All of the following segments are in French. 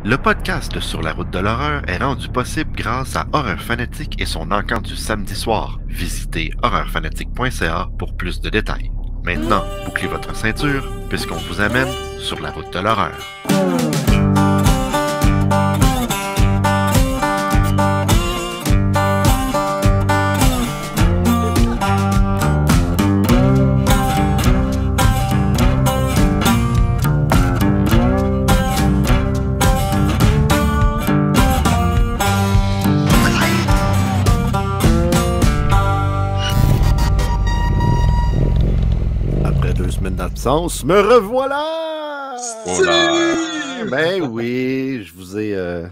Le podcast Sur la route de l'horreur est rendu possible grâce à Horreur Fanatique et son encamp du samedi soir. Visitez horreurfanatique.ca pour plus de détails. Maintenant, bouclez votre ceinture puisqu'on vous amène sur la route de l'horreur. D'absence, me revoilà! Ben oui, je vous ai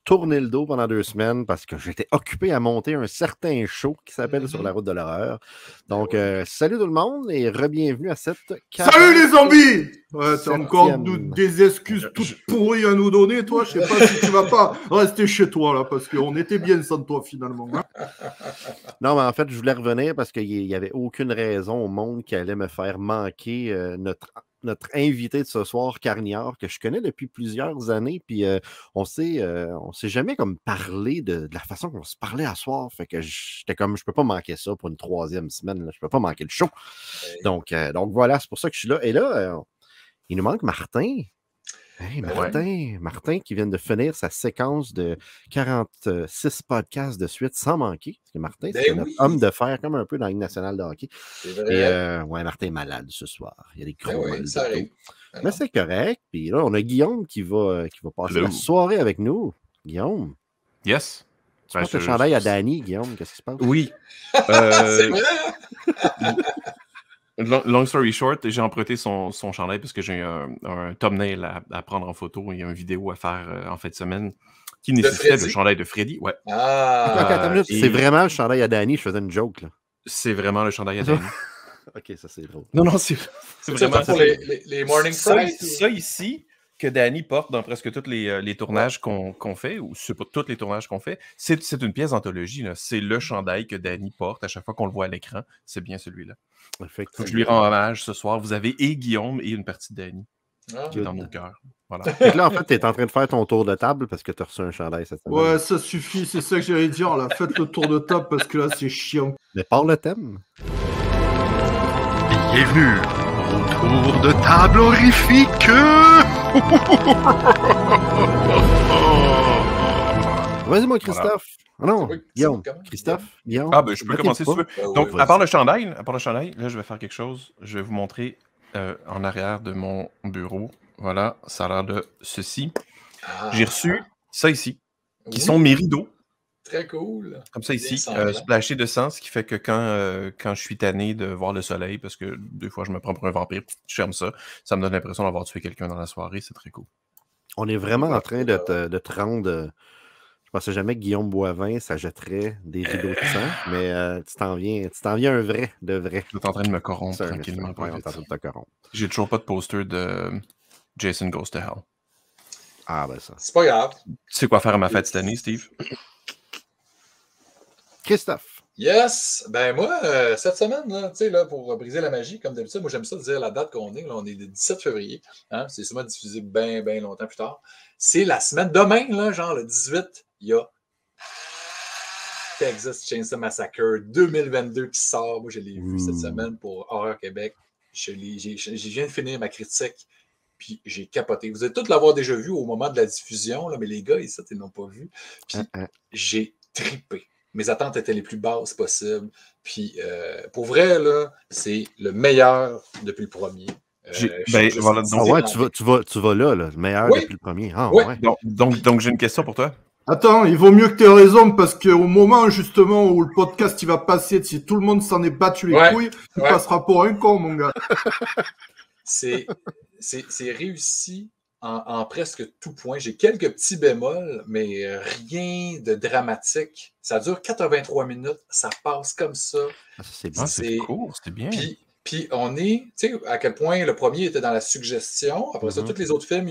tourné le dos pendant 2 semaines parce que j'étais occupé à monter un certain show qui s'appelle Sur la route de l'horreur. Donc, salut tout le monde et re-bienvenue à cette... Salut les zombies! Ouais, t'as encore des excuses toutes pourries à nous donner, toi. Je sais pas si tu vas pas rester chez toi, là, parce qu'on était bien sans toi, finalement. Hein? Non, mais en fait, je voulais revenir parce qu'il n'y avait aucune raison au monde qui allait me faire manquer notre invité de ce soir, Carniard, que je connais depuis plusieurs années. Puis on s'est jamais comme parlé de la façon qu'on se parlait à soir. Fait que j'étais comme, je peux pas manquer ça pour une 3e semaine. Là. Je peux pas manquer le show. Donc voilà, c'est pour ça que je suis là. Et là, il nous manque Martin. Hey, Martin qui vient de finir sa séquence de 46 podcasts de suite sans manquer. Parce que Martin, c'est notre homme de fer, comme un peu dans la Ligue nationale de hockey. C'est vrai. Et ouais, Martin est malade ce soir. Il y a des gros mal ça arrive. Mais c'est correct. Puis là, on a Guillaume qui va passer la soirée avec nous. Guillaume. Yes. Tu portes le chandail à Danny, Guillaume. Qu'est-ce qui se passe? Oui. C'est vrai? Long story short, j'ai emprunté son chandail parce que j'ai un thumbnail à prendre en photo et une vidéo à faire en fin de semaine qui nécessitait le chandail de Freddy. Ouais. Attends, c'est vraiment le chandail à Danny. Je faisais une joke, là. C'est vraiment le chandail à Danny. OK, ça c'est drôle. Non, c'est vraiment pour les Morning Fries. Ça ici, que Danny porte dans presque tous les tournages qu'on fait, ou c'est pas tous les tournages qu'on fait, c'est une pièce d'anthologie. C'est le chandail que Danny porte à chaque fois qu'on le voit à l'écran. C'est bien celui-là. Je lui rends hommage ce soir. Vous avez et Guillaume et une partie de Danny qui est dans nos cœurs. Voilà. Fait que là, en fait, tu es en train de faire ton tour de table parce que tu as reçu un chandail cette semaine. Ouais, ça suffit. C'est ça que j'allais dire. Là. Faites le tour de table parce que là, c'est chiant. Mais par le thème. Bienvenue au tour de table horrifique. Vas-y, moi, Christophe. Voilà. Ah non, Guillaume. Christophe, Guillaume. Ah, ben, je peux commencer si tu veux. Donc, à part le chandail, là, je vais faire quelque chose. Je vais vous montrer en arrière de mon bureau. Voilà, ça a l'air de ceci. J'ai reçu ça ici, qui sont mes rideaux. Très cool. Comme ça ici, splashé de sang, ce qui fait que quand je suis tanné de voir le soleil, parce que des fois je me prends pour un vampire, je ferme ça, ça me donne l'impression d'avoir tué quelqu'un dans la soirée, c'est très cool. On est vraiment en train de te rendre... Je pensais jamais que Guillaume Boivin, ça jetterait des rideaux de sang, mais tu t'en viens un vrai, de vrai. Tu es en train de me corrompre tranquillement. J'ai toujours pas de poster de Jason Goes to Hell. Ah ben ça. C'est pas grave. Tu sais quoi faire à ma fête cette année, Steve? Christophe. Yes! Ben moi, cette semaine, là, tu sais, là, pour briser la magie, comme d'habitude, moi j'aime ça dire la date qu'on est. Là, on est le 17 février. Hein, c'est souvent diffusé bien longtemps plus tard. C'est la semaine. Demain, là, genre le 18, il y a Texas Chainsaw Massacre 2022 qui sort. Moi, je l'ai vu cette semaine pour Horreur Québec. Je viens de finir ma critique. Puis j'ai capoté. Vous allez tous l'avoir déjà vu au moment de la diffusion, là, mais les gars, ici, ils n'ont pas vu. Puis j'ai trippé. Mes attentes étaient les plus basses possibles. Puis pour vrai, là, c'est le meilleur depuis le premier. Voilà, donc, ouais, tu vas là, le meilleur depuis le premier. Ah, ouais. Ouais. Donc j'ai une question pour toi. Attends, il vaut mieux que tu aies raison parce qu'au moment justement où le podcast il va passer, si tout le monde s'en est battu les couilles, tu passeras pour un con, mon gars. C'est réussi en presque tout point. J'ai quelques petits bémols, mais rien de dramatique. Ça dure 83 minutes, ça passe comme ça. C'est court, c'est bien. Puis on est, tu sais, à quel point le premier était dans la suggestion. Après ça, tous les autres films,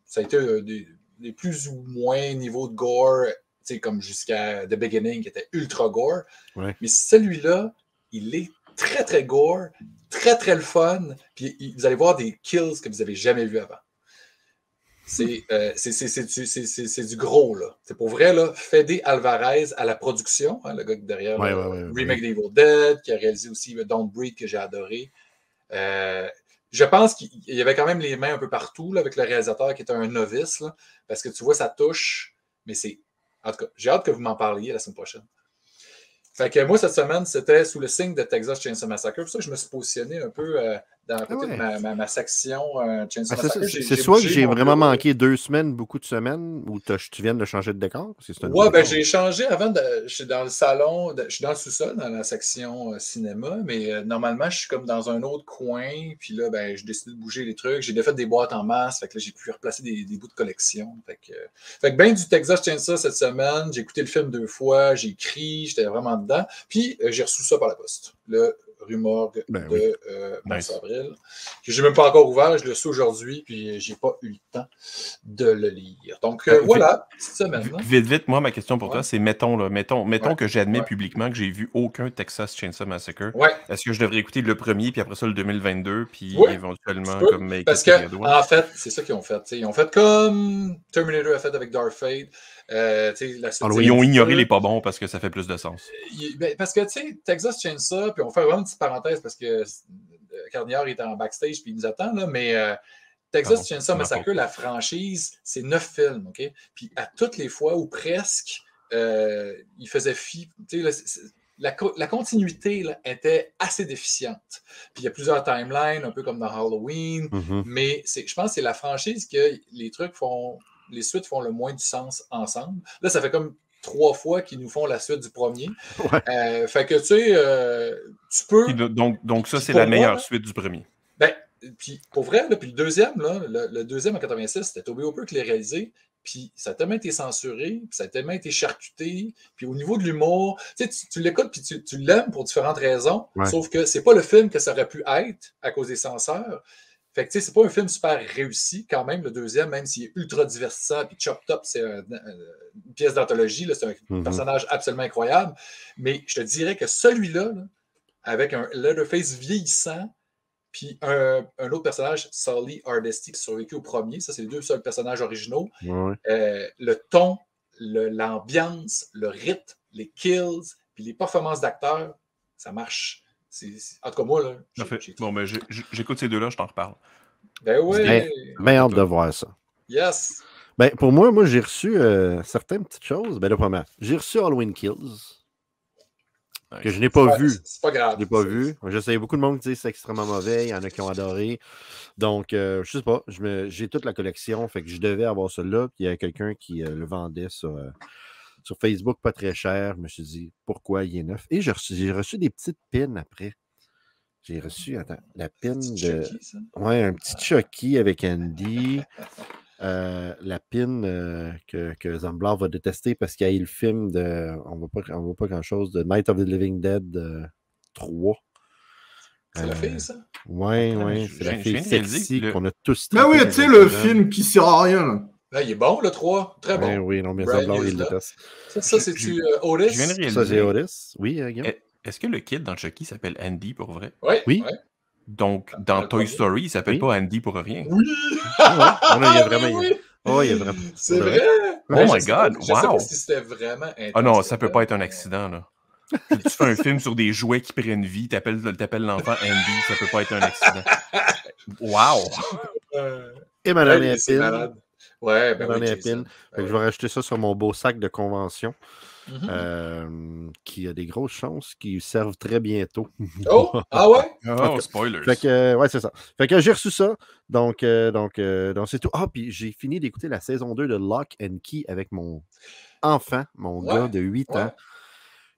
ça a été des plus ou moins niveaux de gore, tu sais, comme jusqu'à The Beginning, qui était ultra gore. Ouais. Mais celui-là, il est très, très gore, très, très le fun. Puis vous allez voir des kills que vous n'avez jamais vus avant. c'est du gros, là. C'est pour vrai, là. Fede Alvarez à la production, hein, le gars derrière Remake d'Evil Dead, qui a réalisé aussi Don't Breathe, que j'ai adoré. Je pense qu'il y avait quand même les mains un peu partout là, avec le réalisateur qui était un novice, là, parce que tu vois, ça touche, mais c'est... En tout cas, j'ai hâte que vous m'en parliez la semaine prochaine. Fait que moi, cette semaine, c'était sous le signe de Texas Chainsaw Massacre. Pour ça, je me suis positionné un peu dans la côté de ma section Chainsaw Massacre. C'est soit que j'ai vraiment manqué 2 semaines, beaucoup de semaines, ou tu viens de changer de décor? J'ai changé avant. Je suis dans le salon, je suis dans le sous-sol, dans la section cinéma, mais normalement, je suis comme dans un autre coin. Puis là, j'ai décidé de bouger les trucs. J'ai défait des boîtes en masse. Fait que là, j'ai pu replacer des bouts de collection. Fait que bien du Texas Chainsaw cette semaine. J'ai écouté le film 2 fois. J'ai écrit. J'étais vraiment dedans. Puis j'ai reçu ça par la poste. Le rue Morgue de mars-avril. Que j'ai même pas encore ouvert. Je le sais aujourd'hui. Puis j'ai pas eu le temps de le lire. Donc voilà, cette semaine. Vite, moi, ma question pour toi, c'est mettons que j'admets publiquement que j'ai vu aucun Texas Chainsaw Massacre. Est-ce que je devrais écouter le premier, puis après ça, le 2022, puis éventuellement comme Make Parce que, en fait, c'est ça qu'ils ont fait. Ils ont fait comme Terminator a fait avec Dark Fate. Ils ont ignoré les pas bons parce que ça fait plus de sens. Parce que, tu sais, Texas Chainsaw, puis on fait vraiment une petite parenthèse parce que Carnière est en backstage puis il nous attend, là, mais Texas Chainsaw Massacre, la franchise, c'est 9 films, OK? Puis à toutes les fois, ou presque, il faisait fi... La continuité là, était assez déficiente. Puis il y a plusieurs timelines, un peu comme dans Halloween, mais je pense que c'est la franchise que les suites font le moins du sens ensemble. Là, ça fait comme 3 fois qu'ils nous font la suite du premier. Fait que, tu sais, tu peux... Donc ça, c'est la meilleure suite du premier. Puis pour vrai, là, puis le deuxième, là, le deuxième en 86, c'était Toby Hooper qui l'a réalisé. Puis ça a tellement été censuré, puis ça a tellement été charcuté. Puis au niveau de l'humour, tu sais, tu l'écoutes puis tu l'aimes pour différentes raisons. Sauf que c'est pas le film que ça aurait pu être à cause des censeurs. Fait que, tu sais, c'est pas un film super réussi quand même, le deuxième, même s'il est ultra divertissant, puis Chop Top, c'est une pièce d'anthologie, là, c'est un personnage absolument incroyable. Mais je te dirais que celui-là, là, avec un Leatherface vieillissant, puis un autre personnage, Sully Hardesty, qui a survécu au premier, ça, c'est les 2 seuls personnages originaux. Le ton, l'ambiance, le rythme, les kills, puis les performances d'acteurs, ça marche. En tout cas, moi, là... j'écoute ces 2-là, je t'en reparle. Bien hâte de voir ça. Yes! Pour moi, j'ai reçu certaines petites choses. La première, j'ai reçu Halloween Kills, que je n'ai pas vu. C'est pas grave. Je n'ai pas vu. Je sais, beaucoup de monde qui dit que c'est extrêmement mauvais. Il y en a qui ont adoré. Donc, je sais pas. J'ai toute la collection. Fait que je devais avoir celle-là. Puis il y a quelqu'un qui le vendait sur Facebook pas très cher. Je me suis dit, pourquoi il est neuf? Et j'ai reçu des petites pins après. J'ai reçu, la pin de... un petit Chucky avec Andy. La pin que Zamblar va détester parce qu'il y a eu le film de... On voit pas grand-chose, de Night of the Living Dead 3. C'est la fille, ça? Oui, c'est la fille sexy qu'on a tous... Mais oui, tu sais, le film qui sert à rien, là. Là, il est bon, le 3. Très bon. Oui, non, mais Zamblar, il le déteste. Ça c'est-tu Otis? Je viens de réaliser. Ça, c'est Otis. Oui, Guillaume. Est-ce que le kid dans Chucky s'appelle Andy pour vrai? Oui. Donc, dans Toy Story, il s'appelle pas Andy pour rien. Oui! Il y a vraiment... C'est vrai! Oh my God! Je sais pas si c'était vraiment intense. Ah non, ça peut pas être un accident, là. Tu fais un film sur des jouets qui prennent vie, t'appelles l'enfant Andy, ça peut pas être un accident. Wow! Et ma dernière pin. Ouais, pin. Je vais rajouter ça sur mon beau sac de convention. Qui a des grosses chances qu'ils servent très bientôt. Oh! Ah ouais? Oh, spoilers. Fait que, c'est ça. Fait que j'ai reçu ça. Donc c'est tout. Ah, puis j'ai fini d'écouter la saison 2 de Lock and Key avec mon enfant, mon gars de 8 ans.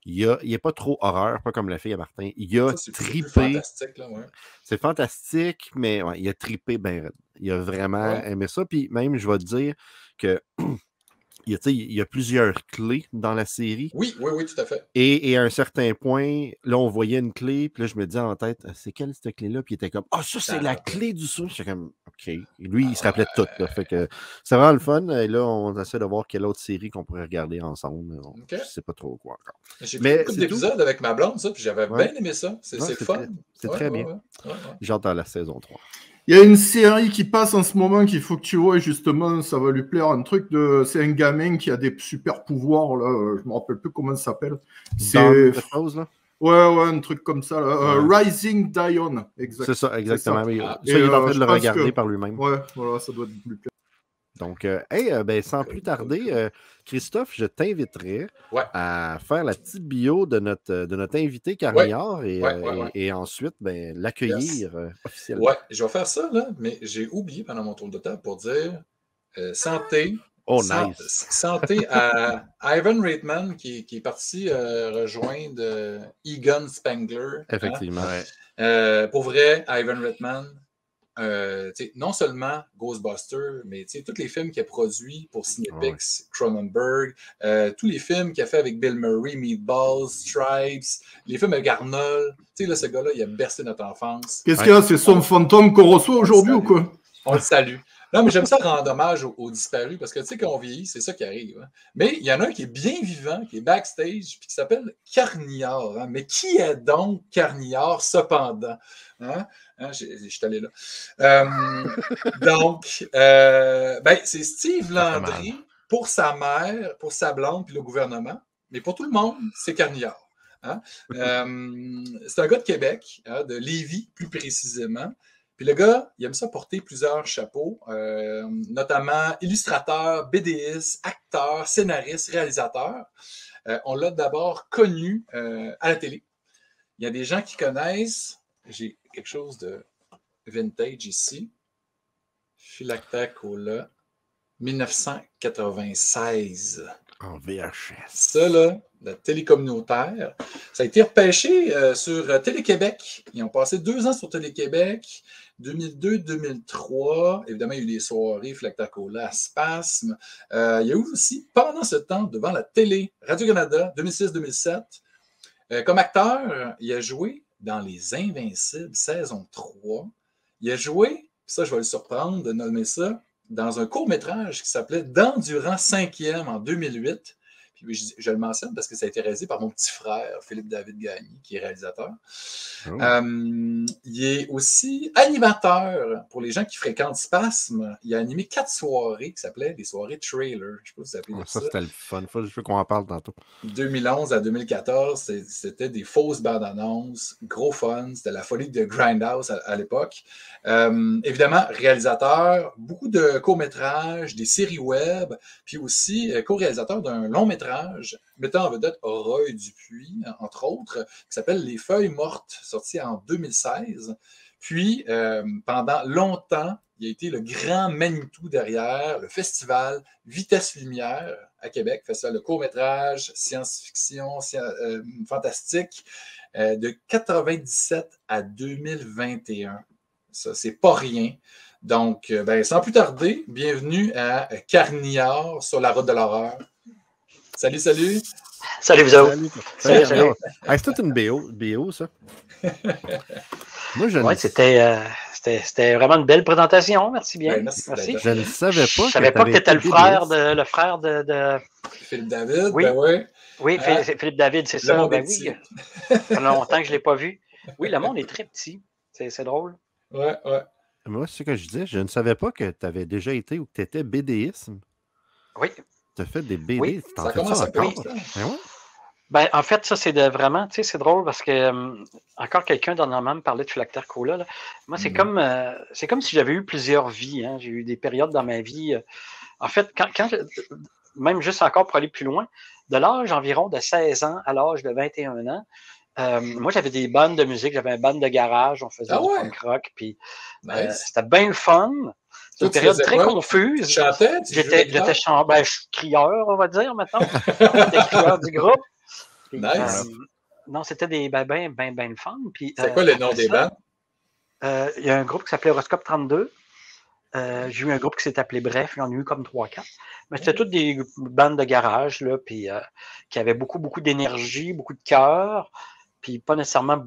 Il n'est pas trop horreur, pas comme la fille à Martin. Il a trippé. C'est fantastique, mais il a trippé bien. Il a vraiment aimé ça. Puis même, je vais te dire que il y a plusieurs clés dans la série. Oui, tout à fait. Et à un certain point, là, on voyait une clé, puis là, je me disais en tête, c'est quelle cette clé-là? Puis il était comme, ça, c'est la clé du son. J'étais comme, OK. Et lui, il se rappelait de tout. Là. Fait que c'est vraiment le fun. Et là, on essaie de voir quelle autre série qu'on pourrait regarder ensemble. Je ne sais pas trop quoi encore. J'ai fait beaucoup d'épisodes avec ma blonde, ça, puis j'avais bien aimé ça. C'est fun. C'est très bien. J'ai hâte dans la saison 3. Il y a une série qui passe en ce moment qu'il faut que tu vois, et justement, ça va lui plaire. C'est un gamin qui a des super pouvoirs, là. Je me rappelle plus comment ça s'appelle. C'est quelque chose, là. Ouais, un truc comme ça. Là. Rising Dion, exact. C'est ça, exactement. Ça. Il est en train de le regarder par lui-même. Ouais, voilà, ça doit lui plaire. Donc, sans plus tarder, Christophe, je t'inviterai à faire la petite bio de notre invité Carniard et ensuite l'accueillir officiellement. Ouais, je vais faire ça, là, mais j'ai oublié pendant mon tour de table pour dire santé. Nice. Santé à Ivan Reitman qui est parti rejoindre Egon Spengler. Effectivement. Hein? Pour vrai, Ivan Reitman, non seulement Ghostbusters, mais tous les films qu'il a produits pour Cinepix, Cronenberg, tous les films qu'il a fait avec Bill Murray, Meatballs, Stripes, les films avec Arnold. Là, ce gars-là, il a bercé notre enfance. Qu'est-ce qu'il y a? C'est son fantôme qu'on reçoit aujourd'hui ou quoi? On le salue. Non, mais j'aime ça rendre hommage aux disparus parce que tu sais, quand on vieillit, c'est ça qui arrive. Hein. Mais il y en a un qui est bien vivant, qui est backstage, puis qui s'appelle Carniard. Hein. Mais qui est donc Carniard, cependant? Hein? Je suis allé là. C'est Steve Landry pour sa mère, pour sa blonde, puis le gouvernement. Mais pour tout le monde, c'est Carniard. Hein? C'est un gars de Québec, de Lévis plus précisément. Puis le gars, il aime ça porter plusieurs chapeaux, notamment illustrateur, BDiste, acteur, scénariste, réalisateur. On l'a d'abord connu à la télé. Il y a des gens qui connaissent, j'ai quelque chose de vintage ici, Philactère Cola, 1996. En VHS. Ça, là, la télé communautaire, ça a été repêché sur Télé-Québec. Ils ont passé 2 ans sur Télé-Québec. 2002-2003, évidemment, il y a eu des soirées, Flactacola, Spasme. Il y a eu aussi, pendant ce temps, devant la télé, Radio-Canada, 2006-2007. Comme acteur, il a joué dans Les Invincibles, saison 3. Il a joué, ça, je vais le surprendre de nommer ça, dans un court-métrage qui s'appelait D'Endurant 5e en 2008. Puis je le mentionne parce que ça a été réalisé par mon petit frère, Philippe-David Gagné, qui est réalisateur. Oh. Il est aussi animateur pour les gens qui fréquentent Spasme. Il a animé 4 soirées qui s'appelaient des soirées trailer. Je ne sais pas si vous appelez ça. Ça, c'était le fun. Je veux qu'on en parle tantôt. 2011 à 2014, c'était des fausses bandes-annonces. Gros fun. C'était la folie de Grindhouse à l'époque. Évidemment, réalisateur, beaucoup de courts-métrages, des séries web, puis aussi co-réalisateur d'un long-métrage mettant en vedette Roy Dupuis, entre autres, qui s'appelle Les Feuilles mortes, sorti en 2016. Puis, pendant longtemps, il a été le grand Manitou derrière le festival Vitesse Lumière à Québec, festival de court-métrage, science-fiction, fantastique, de 97 à 2021. Ça, c'est pas rien. Donc, sans plus tarder, bienvenue à Carniard sur la route de l'horreur. Salut, salut. Salut, vous autres. Salut. C'est toute une BO, ça. Oui, c'était vraiment une belle présentation. Merci bien. Merci. Je ne savais pas. Je ne savais pas que tu étais le frère de... Philippe David. Oui, ben ouais. Oui, Philippe David, c'est ça. Ben oui. Ça fait longtemps que je ne l'ai pas vu. Oui, le monde est très petit. C'est drôle. Ouais. Moi, c'est ce que je disais. Je ne savais pas que tu avais déjà été ou que tu étais BDisme. Oui. Tu as fait des BD. Oui. Ça commence à encore. Ben, en fait, ça, c'est vraiment, tu sais, c'est drôle parce que encore quelqu'un dernièrement me parlait de Philactère Cola. Là. Moi, c'est comme si j'avais eu plusieurs vies. Hein. J'ai eu des périodes dans ma vie. En fait, même juste encore pour aller plus loin, de l'âge environ de 16 ans à l'âge de 21 ans, moi, j'avais des bandes de musique, j'avais un band de garage, on faisait du punk rock, puis c'était bien le fun. C'est une période très confuse. Tu chantais? J'étais crieur, on va dire, maintenant. J'étais crieur du groupe. Puis, nice. Non, c'était des ben le fun. C'est quoi le nom des bandes? Il y a un groupe qui s'appelait Horoscope 32. J'ai eu un groupe qui s'est appelé Bref, j'en ai eu comme 3-4. Mais c'était toutes des bandes de garage, là, puis qui avaient beaucoup, beaucoup d'énergie, beaucoup de cœur, puis pas nécessairement...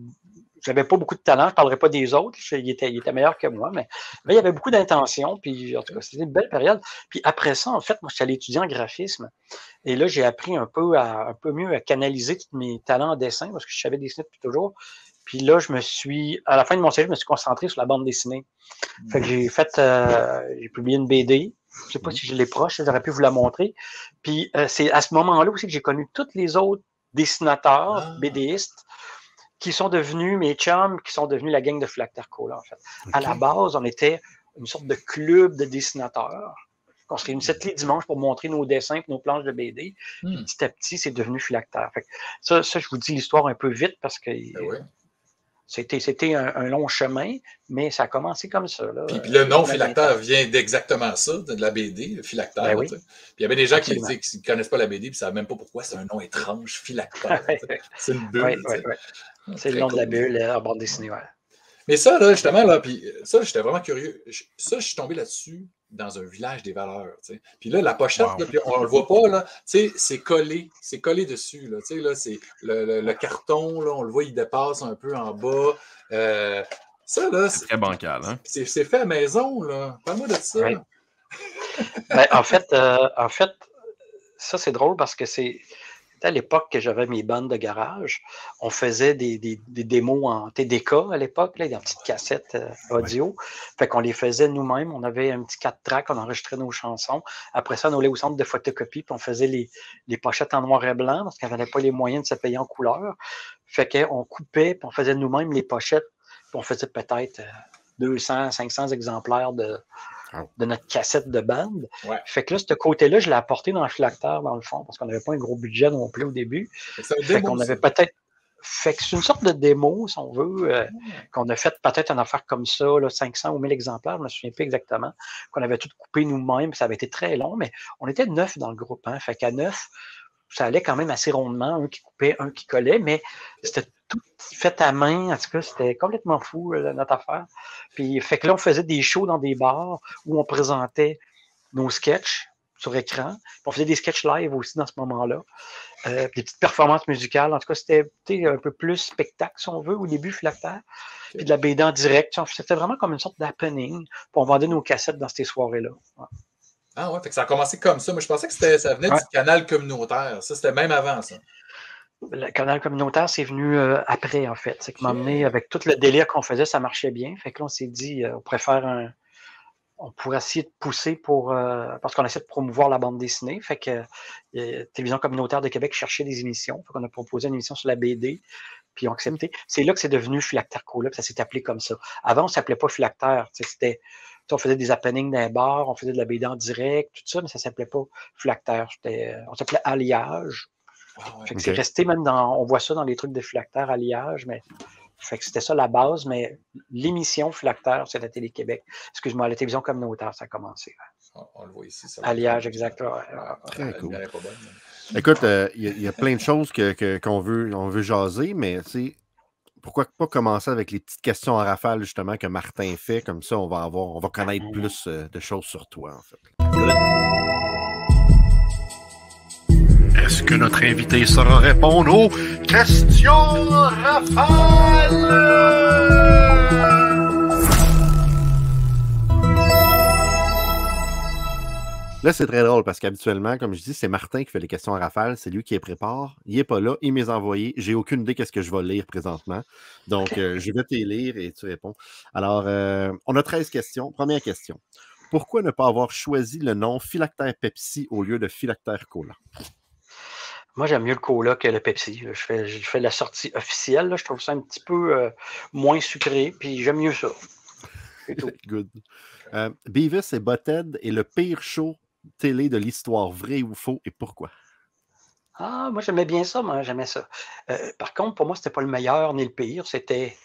J'avais pas beaucoup de talent, je ne parlerai pas des autres, il était meilleur que moi, mais il y avait beaucoup d'intention, puis en tout cas, c'était une belle période. Puis après ça, en fait, moi, je suis allé étudier en graphisme, et là, j'ai appris un peu mieux à canaliser tous mes talents en dessin, parce que je savais dessiner depuis toujours. Puis là, à la fin de mon cégep, je me suis concentré sur la bande dessinée. Fait que j'ai publié une BD. Je sais pas si je l'ai proche, j'aurais pu vous la montrer. Puis c'est à ce moment-là aussi que j'ai connu tous les autres dessinateurs, BDistes, qui sont devenus mes chums, qui sont devenus la gang de Philactère Cola, en fait. Okay. À la base, on était une sorte de club de dessinateurs. On se réunissait tous les dimanches pour montrer nos dessins et nos planches de BD. Puis petit à petit, c'est devenu Philactère. Fait que ça, je vous dis l'histoire un peu vite parce que c'était un long chemin, mais ça a commencé comme ça. Là, puis le nom Philactère vient d'exactement ça, de la BD, Philactère. Puis il y avait des gens qui ne connaissent pas la BD et ne savent même pas pourquoi c'est un nom étrange, Philactère. C'est une bulle. C'est le nom de la bulle en bande dessinée. Ouais. Mais ça, là, justement, là, puis ça, j'étais vraiment curieux. Ça, je suis tombé là-dessus dans un village des valeurs. T'sais. Puis là, la pochette, là, puis on le voit pas, là, c'est collé dessus. Là, là, c'est le carton, là, on le voit, il dépasse un peu en bas. Ça, là, c'est très bancal. Hein? C'est fait à maison, là. Parle-moi de ça. Oui. En fait, ça, c'est drôle parce que c'est. À l'époque que j'avais mes bandes de garage, on faisait des démos en TDK à l'époque, des petites cassettes audio. Fait qu'on les faisait nous-mêmes. On avait un petit 4-track, on enregistrait nos chansons. Après ça, on allait au centre de photocopie, puis on faisait les pochettes en noir et blanc parce qu'on n'avait pas les moyens de se payer en couleur. Fait qu'on coupait, puis on faisait nous-mêmes les pochettes, puis on faisait peut-être 200, 500 exemplaires de notre cassette de bande. Ouais. Fait que là, ce côté-là, je l'ai apporté dans le Philactère, dans le fond, parce qu'on n'avait pas un gros budget non plus au début. Fait qu'on avait peut-être... Fait que c'est une sorte de démo, si on veut, qu'on a fait peut-être une affaire comme ça, là, 500 ou 1000 exemplaires, je ne me souviens plus exactement, qu'on avait tout coupé nous-mêmes, ça avait été très long, mais on était 9 dans le groupe. Hein, fait qu'à 9, ça allait quand même assez rondement, un qui coupait, un qui collait, mais c'était tout fait à main. En tout cas, c'était complètement fou, notre affaire. Puis, fait que là, on faisait des shows dans des bars où on présentait nos sketchs sur écran. Puis on faisait des sketchs live aussi dans ce moment-là. Des petites performances musicales. En tout cas, c'était un peu plus spectacle, si on veut, au début, Philactère. Puis de la BD en direct. C'était vraiment comme une sorte d'happening. Puis on vendait nos cassettes dans ces soirées-là. Ouais. Ah ouais, fait que ça a commencé comme ça. Moi, je pensais que ça venait du canal communautaire. Ça, c'était même avant, ça. Le canal communautaire, c'est venu après, en fait. C'est que m'emmener avec tout le délire qu'on faisait, ça marchait bien. Fait que là, on s'est dit, on pourrait essayer de pousser parce qu'on essaie de promouvoir la bande dessinée. Fait que Télévision communautaire de Québec cherchait des émissions. Fait qu'on a proposé une émission sur la BD, puis ils ont accepté. C'est là que c'est devenu Philactère Cola, puis ça s'est appelé comme ça. Avant, on ne s'appelait pas Philactère. On faisait des happenings dans les bars, on faisait de la BD en direct, tout ça, mais ça ne s'appelait pas Philactère. On s'appelait Alliage. Fait que c'est resté même on voit ça dans les trucs de Philactère, Alliage, mais fait que c'était ça la base, mais l'émission Philactère, c'est la Télé-Québec. Excuse-moi, la télévision communautaire, ça a commencé. On le voit ici. Alliage, exact. Très cool. Écoute, il y a plein de choses qu'on veut jaser, mais pourquoi pas commencer avec les petites questions en rafale, justement, que Martin fait, comme ça, on va connaître plus de choses sur toi, en fait. Est-ce que notre invité saura répondre aux questions rafales? Là, c'est très drôle parce qu'habituellement, comme je dis, c'est Martin qui fait les questions en rafale. C'est lui qui les prépare. Il n'est pas là. Il m'est envoyé. J'ai aucune idée qu'est-ce que je vais lire présentement. Donc, je vais te lire et tu réponds. Alors, on a 13 questions. Première question. Pourquoi ne pas avoir choisi le nom Philactère Pepsi au lieu de Philactère Cola? Moi, j'aime mieux le cola que le Pepsi. Je fais la sortie officielle. Là. Je trouve ça un petit peu moins sucré, puis j'aime mieux ça. C'est tout. Good. Beavis et Butthead est le pire show télé de l'histoire, vrai ou faux, et pourquoi? Ah, moi, j'aimais bien ça. Moi, j'aimais ça. Par contre, pour moi, c'était pas le meilleur ni le pire. C'était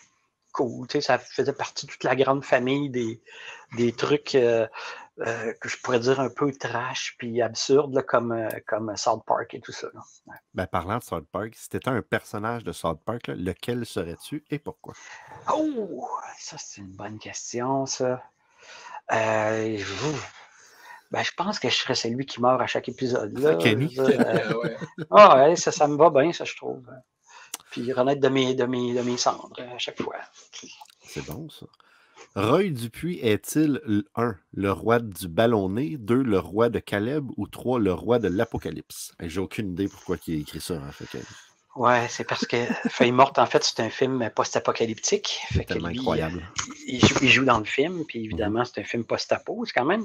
cool. Tu sais, ça faisait partie de toute la grande famille des trucs que je pourrais dire un peu trash puis absurde, là, comme South Park et tout ça. Là. Ouais. Ben, parlant de South Park, si tu étais un personnage de South Park, là, lequel serais-tu et pourquoi? Oh! Ça, c'est une bonne question, ça. Je pense que je serais celui qui meurt à chaque épisode. Là. Kenny? Ouais, ça me va bien, ça, je trouve. Puis renaître de mes cendres à chaque fois. C'est bon, ça. Roy Dupuis est-il 1, le roi du ballonné, 2, le roi de Caleb ou 3, le roi de l'Apocalypse? J'ai aucune idée pourquoi il a écrit ça. Hein, fait que... Ouais, c'est parce que Feuille morte, en fait, c'est un film post-apocalyptique. C'est tellement incroyable. Il joue dans le film, puis évidemment, c'est un film post-apo. C'est quand même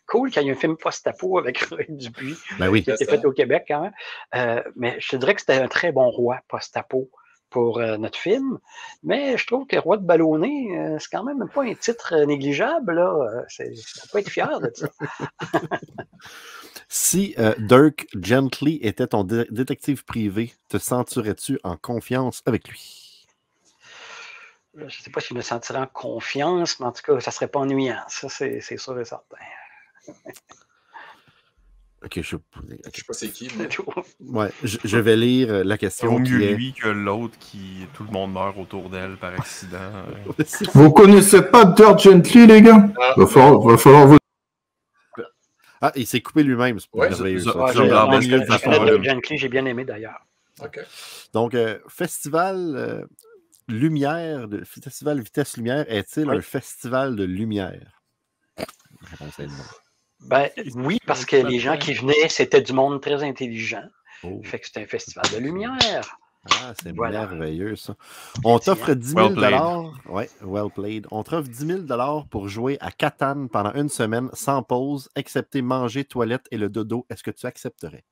cool qu'il y ait un film post-apo avec Roy Dupuis, qui a été fait au Québec quand même. Mais je te dirais que c'était un très bon roi post-apo pour notre film. Mais je trouve que Roi de ballonné, c'est quand même pas un titre négligeable. Là. Ça peut être fier de ça. Si Dirk Gently était ton détective privé, te sentirais-tu en confiance avec lui? Je ne sais pas si je me sentirais en confiance, mais en tout cas, ça ne serait pas ennuyant. Ça, c'est sûr et certain. Ok, je sais pas c'est qui. Ouais, je vais lire la question. Vaut mieux lui que l'autre qui tout le monde meurt autour d'elle par accident. Vous connaissez pas Dirk Gently, les gars? Va falloir vous. Ah, il s'est coupé lui-même. C'est pas merveilleux. Dirk Gently, j'ai bien aimé d'ailleurs. Okay. Donc, Festival Lumière, Festival Vitesse Lumière, est-il un festival de lumière? La réponse est non. Ben, oui, parce que les gens qui venaient, c'était du monde très intelligent. Fait que c'était un festival de lumière. Ah, c'est merveilleux, ça. On t'offre 10 000 ouais, well played. On t'offre 10 000 pour jouer à Catan pendant une semaine sans pause, excepté manger, toilette et le dodo. Est-ce que tu accepterais?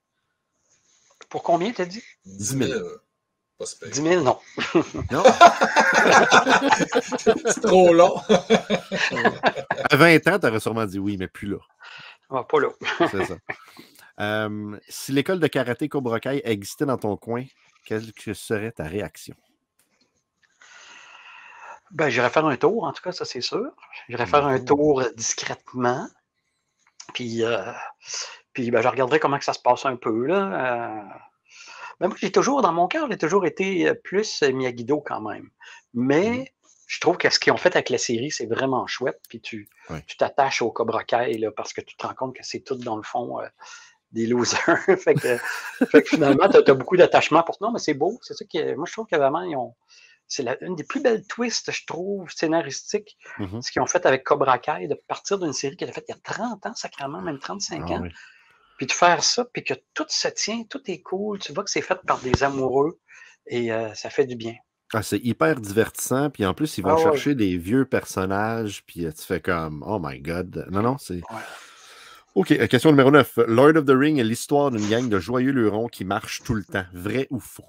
Pour combien, t'as dit? 10 000. 10 000, non. Non? C'est trop long. À 20 ans, tu aurais sûrement dit oui, mais plus là. Ah, pas là. C'est ça. Si l'école de karaté Cobra Kai existait dans ton coin, quelle serait ta réaction? Ben, j'irais faire un tour, en tout cas, ça c'est sûr. J'irais faire un tour discrètement. Puis ben, je regarderais comment que ça se passe un peu. Là. Ben, moi, dans mon cœur, j'ai toujours été plus Miyagi-Do quand même. Mais je trouve que ce qu'ils ont fait avec la série, c'est vraiment chouette. Puis tu t'attaches au Cobra Kai là, parce que tu te rends compte que c'est tout, dans le fond, des losers. fait que finalement, tu as beaucoup d'attachement pour ça. Non, mais c'est beau. C'est ça que moi, je trouve que vraiment, c'est une des plus belles twists, je trouve, scénaristiques, ce qu'ils ont fait avec Cobra Kai, de partir d'une série qu'elle a faite il y a 30 ans, sacrément, même 35 ans. Oui. Puis de faire ça, puis que tout se tient, tout est cool. Tu vois que c'est fait par des amoureux et ça fait du bien. Ah, c'est hyper divertissant. Puis en plus, ils vont chercher des vieux personnages. Puis tu fais comme, oh my God. Non, c'est... Ouais. OK, question numéro 9. Lord of the Ring est l'histoire d'une gang de joyeux lurons qui marchent tout le temps. Vrai ou faux?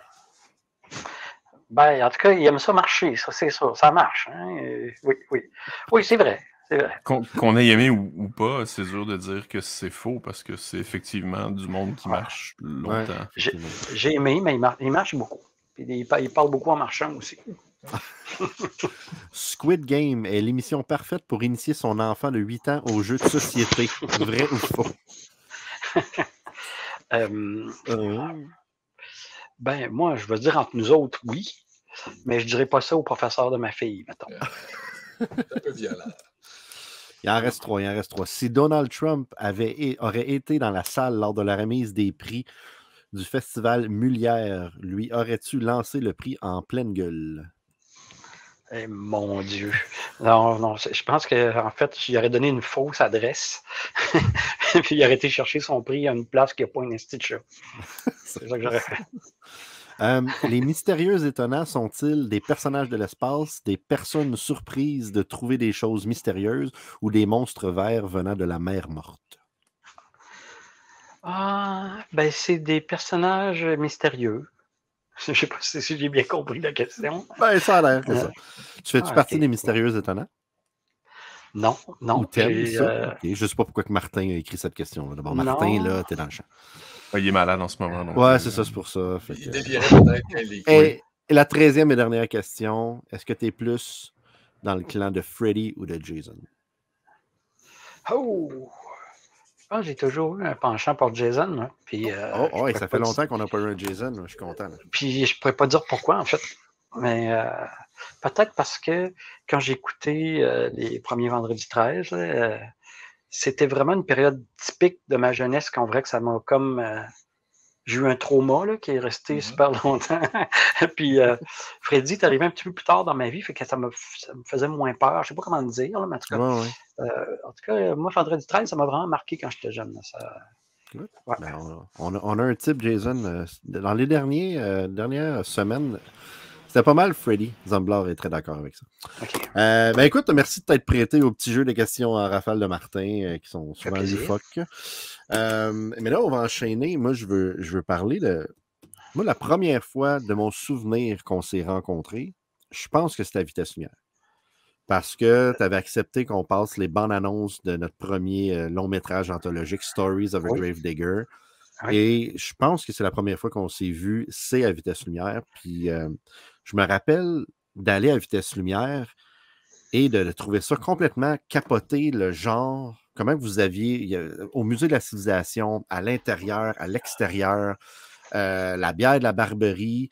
Ben, en tout cas, ils aiment ça marcher, ça, c'est sûr. Ça marche. Hein? Oui, c'est vrai. C'est vrai. Qu'on ait aimé ou pas, c'est dur de dire que c'est faux parce que c'est effectivement du monde qui marche longtemps. Ouais. J'ai aimé, mais il marche beaucoup. Puis il parle beaucoup en marchant aussi. Squid Game est l'émission parfaite pour initier son enfant de 8 ans aux jeux de société. Vrai ou faux? Ben, moi, je veux dire entre nous autres, oui. Mais je dirais pas ça au professeur de ma fille, mettons. C'est un peu violent. Il en reste 3. Si Donald Trump aurait été dans la salle lors de la remise des prix du festival Molière, lui aurais-tu lancé le prix en pleine gueule? Eh, mon Dieu. Non, je pense qu'en fait, j'y aurais donné une fausse adresse. Puis il aurait été chercher son prix à une place qui n'a pas un institut. C'est ça que j'aurais fait. Les mystérieux étonnants sont-ils des personnages de l'espace, des personnes surprises de trouver des choses mystérieuses ou des monstres verts venant de la mer morte? Ben, c'est des personnages mystérieux. Je ne sais pas si j'ai bien compris la question. Ben, ça a l'air que ça. Tu fais-tu partie des mystérieux étonnants? Non. Ou t'aimes ça? Okay. Je ne sais pas pourquoi que Martin a écrit cette question-là. D'abord, Martin, là, t'es dans le champ. Il est malade en ce moment. Donc, ouais, c'est ça, c'est pour ça. Fait il délirait peut-être. Et la 13e et dernière question, est-ce que tu es plus dans le clan de Freddy ou de Jason? Oh! J'ai toujours eu un penchant pour Jason. Hein. Puis, ça fait longtemps qu'on n'a pas eu un Jason. Je suis content. Là. Puis je pourrais pas dire pourquoi, en fait. Mais peut-être parce que quand j'ai écouté les premiers Vendredi 13, c'était vraiment une période typique de ma jeunesse qu'on dirait que ça m'a comme... j'ai eu un trauma là, qui est resté super longtemps. Puis Freddy est arrivé un petit peu plus tard dans ma vie, fait que ça me faisait moins peur. Je sais pas comment le dire, là, mais en tout cas, moi, Vendredi 13, ça m'a vraiment marqué quand j'étais jeune. Là, Ouais. Ben, on a un type, Jason. Dans les dernières semaines, c'était pas mal Freddy. Zamblar est très d'accord avec ça. OK. Ben écoute, merci de t'être prêté au petit jeu des questions en rafale de Martin, qui sont souvent loufoques. Mais là, on va enchaîner. Moi, je veux parler de... Moi, la première fois de mon souvenir qu'on s'est rencontrés, je pense que c'était à Vitesse Lumière. Parce que tu avais accepté qu'on passe les bandes annonces de notre premier long-métrage anthologique, Stories of a Gravedigger. Oui. Et je pense que c'est la première fois qu'on s'est vu, c'est à Vitesse Lumière. Puis je me rappelle d'aller à Vitesse Lumière et de trouver ça complètement capoté, le genre. Comment vous aviez, au Musée de la Civilisation, à l'intérieur, à l'extérieur, la bière de la Barberie.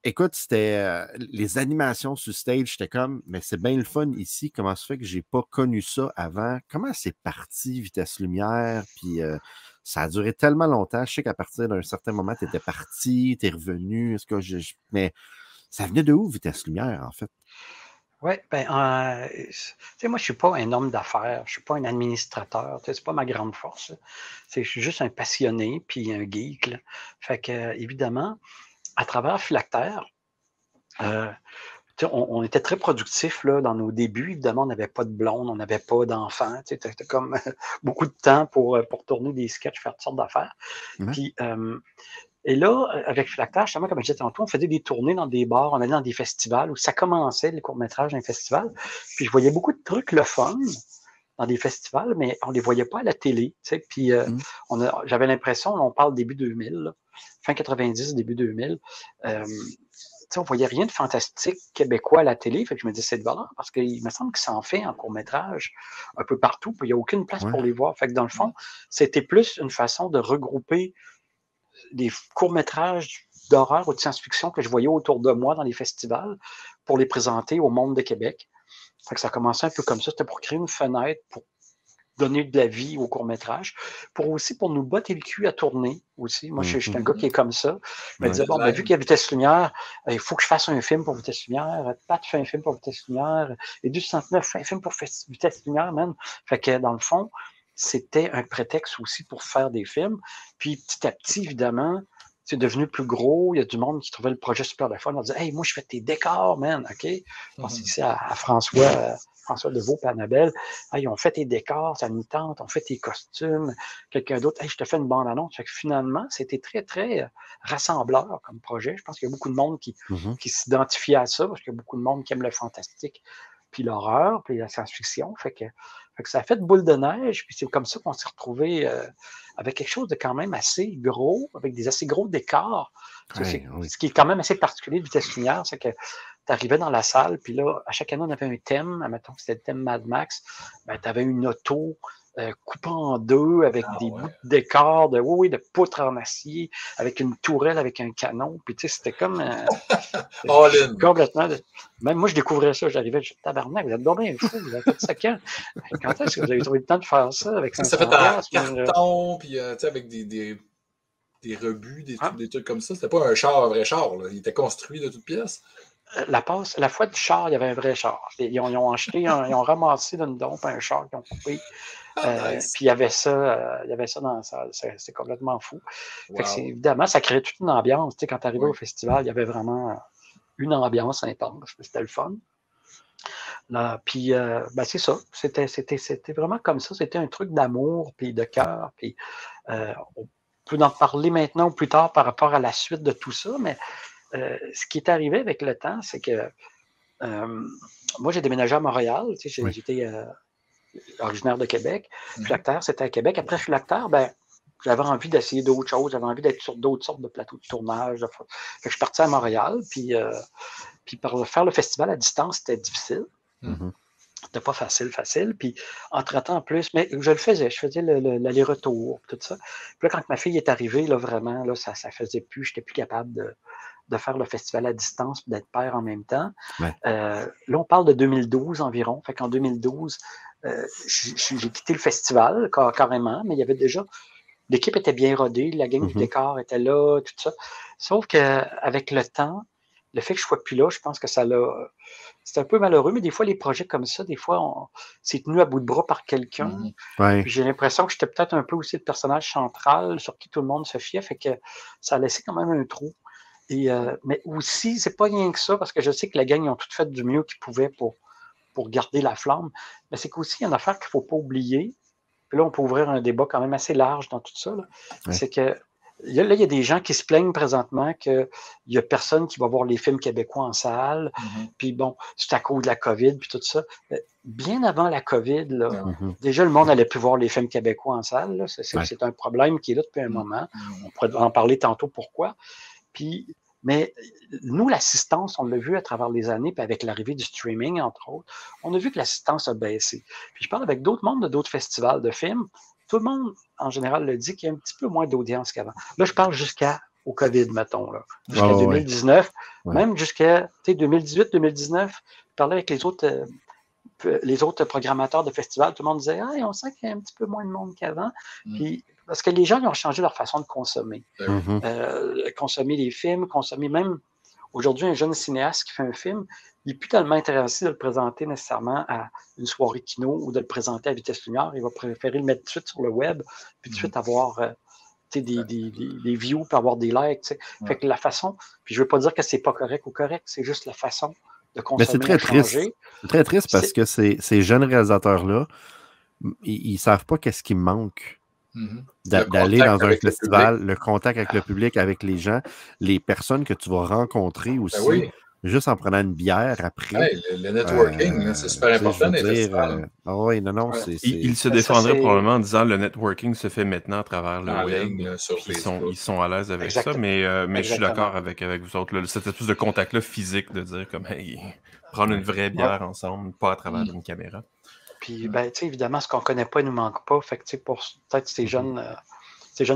Écoute, c'était les animations sur stage, j'étais comme, mais c'est bien le fun ici. Comment ça fait que j'ai pas connu ça avant? Comment c'est parti, Vitesse Lumière? Puis ça a duré tellement longtemps. Je sais qu'à partir d'un certain moment, tu étais parti, tu es revenu. Est-ce que mais ça venait de où, Vitesse Lumière, en fait? Oui, ben, tu sais, moi, je suis pas un homme d'affaires, je suis pas un administrateur, tu sais, c'est pas ma grande force. Je suis juste un passionné puis un geek. Là. Fait que, évidemment, à travers Philactère, on était très productifs là, dans nos débuts. Évidemment, on n'avait pas de blonde, on n'avait pas d'enfants. C'était comme beaucoup de temps pour tourner des sketchs, faire toutes sortes d'affaires. Puis, et là, avec Philactère, justement, comme je disais tantôt, on faisait des tournées dans des bars, on allait dans des festivals où ça commençait, les courts-métrages dans les festivals. Puis je voyais beaucoup de trucs le fun dans des festivals, mais on ne les voyait pas à la télé. Tu sais. Puis j'avais l'impression, on parle début 2000, là, fin 90, début 2000, on ne voyait rien de fantastique québécois à la télé. Fait que je me disais, c'est de valeur parce qu'il me semble que ça en fait en court-métrage un peu partout, puis il n'y a aucune place pour les voir. Fait que dans le fond, c'était plus une façon de regrouper des courts-métrages d'horreur ou de science-fiction que je voyais autour de moi dans les festivals pour les présenter au monde de Québec. Fait que ça a commencé un peu comme ça. C'était pour créer une fenêtre, pour donner de la vie au court-métrage, pour nous botter le cul à tourner aussi. Moi, je suis un gars qui est comme ça. Je me disais, bon, ben, vu qu'il y a Vitesse Lumière, il faut que je fasse un film pour Vitesse Lumière. Pat fait un film pour Vitesse Lumière. Et 269 fait un film pour Vitesse Lumière, man. Fait que, dans le fond, c'était un prétexte aussi pour faire des films. Puis, petit à petit, évidemment, c'est devenu plus gros. Il y a du monde qui trouvait le projet super le fun. On disait, hey, moi, je fais tes décors, man. OK? Je pense ici à François Leveau et Annabelle. Hey, on fait tes décors, ça nous tente, on fait tes costumes. Quelqu'un d'autre, hey, je te fais une bande-annonce. Fait que finalement, c'était très, très rassembleur comme projet. Je pense qu'il y a beaucoup de monde qui s'identifie à ça, parce qu'il y a beaucoup de monde qui aime le fantastique, puis l'horreur, puis la science-fiction. Fait que ça a fait boule de neige, puis c'est comme ça qu'on s'est retrouvé avec quelque chose de quand même assez gros, avec des assez gros décors. Ce qui est quand même assez particulier de Vitesse Lumière, c'est que tu arrivais dans la salle, puis là, à chaque année, on avait un thème. Admettons que c'était le thème Mad Max. Ben, tu avais une auto coupée en deux avec des bouts de décor, de poutres en acier, avec une tourelle, avec un canon. Puis tu sais, c'était comme complètement... Même moi, je découvrais ça. J'arrivais, je disais, tabarnak, vous êtes bien fou, vous avez fait ça quand? Quand est-ce que vous avez trouvé le temps de faire ça avec 500 ça fait en carton, puis avec des rebuts, des trucs comme ça. C'était pas un vrai char. Là. Il était construit de toutes pièces. La fois du char, il y avait un vrai char. Ils ont acheté, ils ont ramassé d'une dompe un char qu'ils ont coupé. Nice. Puis il y avait ça dans la salle. C'est complètement fou. Wow. Fait que évidemment, ça créait toute une ambiance. Tu sais, quand tu arrivais au festival, il y avait vraiment une ambiance intense. C'était le fun. Là, puis, ben, c'est ça. C'était vraiment comme ça. C'était un truc d'amour puis de cœur. Puis, on peut en parler maintenant ou plus tard par rapport à la suite de tout ça, mais ce qui est arrivé avec le temps, c'est que moi, j'ai déménagé à Montréal. Tu sais, j'étais originaire de Québec. Philactère, c'était à Québec. Après Philactère, ben, j'avais envie d'essayer d'autres choses. J'avais envie d'être sur d'autres sortes de plateaux de tournage. Fait que je suis parti à Montréal. Puis pour faire le festival à distance, c'était difficile. C'était pas facile. Puis, entre-temps, en plus, mais je le faisais. Je faisais l'aller-retour, tout ça. Puis là, quand ma fille est arrivée, là, vraiment, là, ça faisait plus. Je n'étais plus capable de faire le festival à distance et d'être père en même temps. Ouais. Là, on parle de 2012 environ. Fait qu'en 2012, j'ai quitté le festival carrément, mais il y avait déjà... L'équipe était bien rodée, la gang du décor était là, tout ça. Sauf qu'avec le temps, le fait que je ne sois plus là, je pense que ça l'a. C'est un peu malheureux, mais des fois, les projets comme ça, des fois, c'est tenu à bout de bras par quelqu'un. Ouais. Puis j'ai l'impression que j'étais peut-être un peu aussi le personnage central sur qui tout le monde se fiait, fait que ça a laissé quand même un trou. Et, mais aussi, c'est pas rien que ça, parce que je sais que la gang, ils ont tout fait du mieux qu'ils pouvaient pour garder la flamme. Mais c'est qu'aussi, il y a une affaire qu'il ne faut pas oublier. Puis là, on peut ouvrir un débat quand même assez large dans tout ça. Là. Ouais. C'est que là, il y a des gens qui se plaignent présentement qu'il n'y a personne qui va voir les films québécois en salle. Puis bon, c'est à cause de la COVID, puis tout ça. Bien avant la COVID, là, déjà, le monde n'allait plus voir les films québécois en salle. Là. C'est un problème qui est là depuis un moment. On pourrait en parler tantôt pourquoi. Puis, mais nous, l'assistance, on l'a vu à travers les années, puis avec l'arrivée du streaming, entre autres, on a vu que l'assistance a baissé. Puis je parle avec d'autres mondes de d'autres festivals de films. Tout le monde, en général, le dit qu'il y a un petit peu moins d'audience qu'avant. Là, je parle jusqu'au COVID, mettons, là, jusqu'à 2019, même jusqu'à 2018-2019. Je parlais avec les autres programmateurs de festivals. Tout le monde disait « Ah, on sent qu'il y a un petit peu moins de monde qu'avant. » Puis parce que les gens ils ont changé leur façon de consommer. Consommer les films, consommer même... Aujourd'hui, un jeune cinéaste qui fait un film, il n'est plus tellement intéressé de le présenter nécessairement à une soirée kino ou de le présenter à vitesse lumière. Il va préférer le mettre tout de suite sur le web, puis tout de suite avoir des views, puis avoir des likes. Fait que la façon... Puis je ne veux pas dire que c'est pas correct ou correct, c'est juste la façon de consommer. Mais c'est très triste. C'est très triste parce que ces jeunes réalisateurs-là, ils ne savent pas qu'est-ce qui manque. D'aller dans un festival, le contact avec le public, avec les gens, les personnes que tu vas rencontrer aussi, juste en prenant une bière après. Le networking, c'est super important dans les festivals. Il se défendrait probablement en disant le networking se fait maintenant à travers le web. Ils sont à l'aise avec ça, mais je suis d'accord avec vous autres. Là, cette espèce de contact-là physique, de dire comme hey, prendre une vraie bière ensemble, pas à travers une caméra. Puis, ben, tu sais, évidemment, ce qu'on ne connaît pas, il ne nous manque pas. Fait que, tu sais, pour peut-être ces jeunes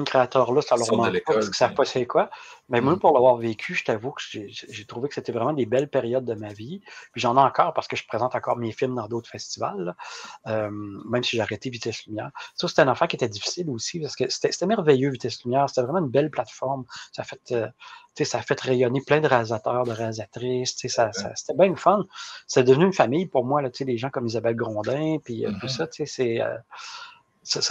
créateurs-là, ça leur manque pas parce qu'ils ne savent pas c'est quoi. Mais moi, pour l'avoir vécu, je t'avoue que j'ai trouvé que c'était vraiment des belles périodes de ma vie. Puis j'en ai encore parce que je présente encore mes films dans d'autres festivals, même si j'ai arrêté Vitesse Lumière. Ça, c'était une affaire qui était difficile aussi parce que c'était merveilleux, Vitesse Lumière. C'était vraiment une belle plateforme. Ça a fait rayonner plein de réalisateurs, de réalisatrices. C'était bien fun. C'est devenu une famille pour moi, là, des gens comme Isabelle Grondin, puis tout ça,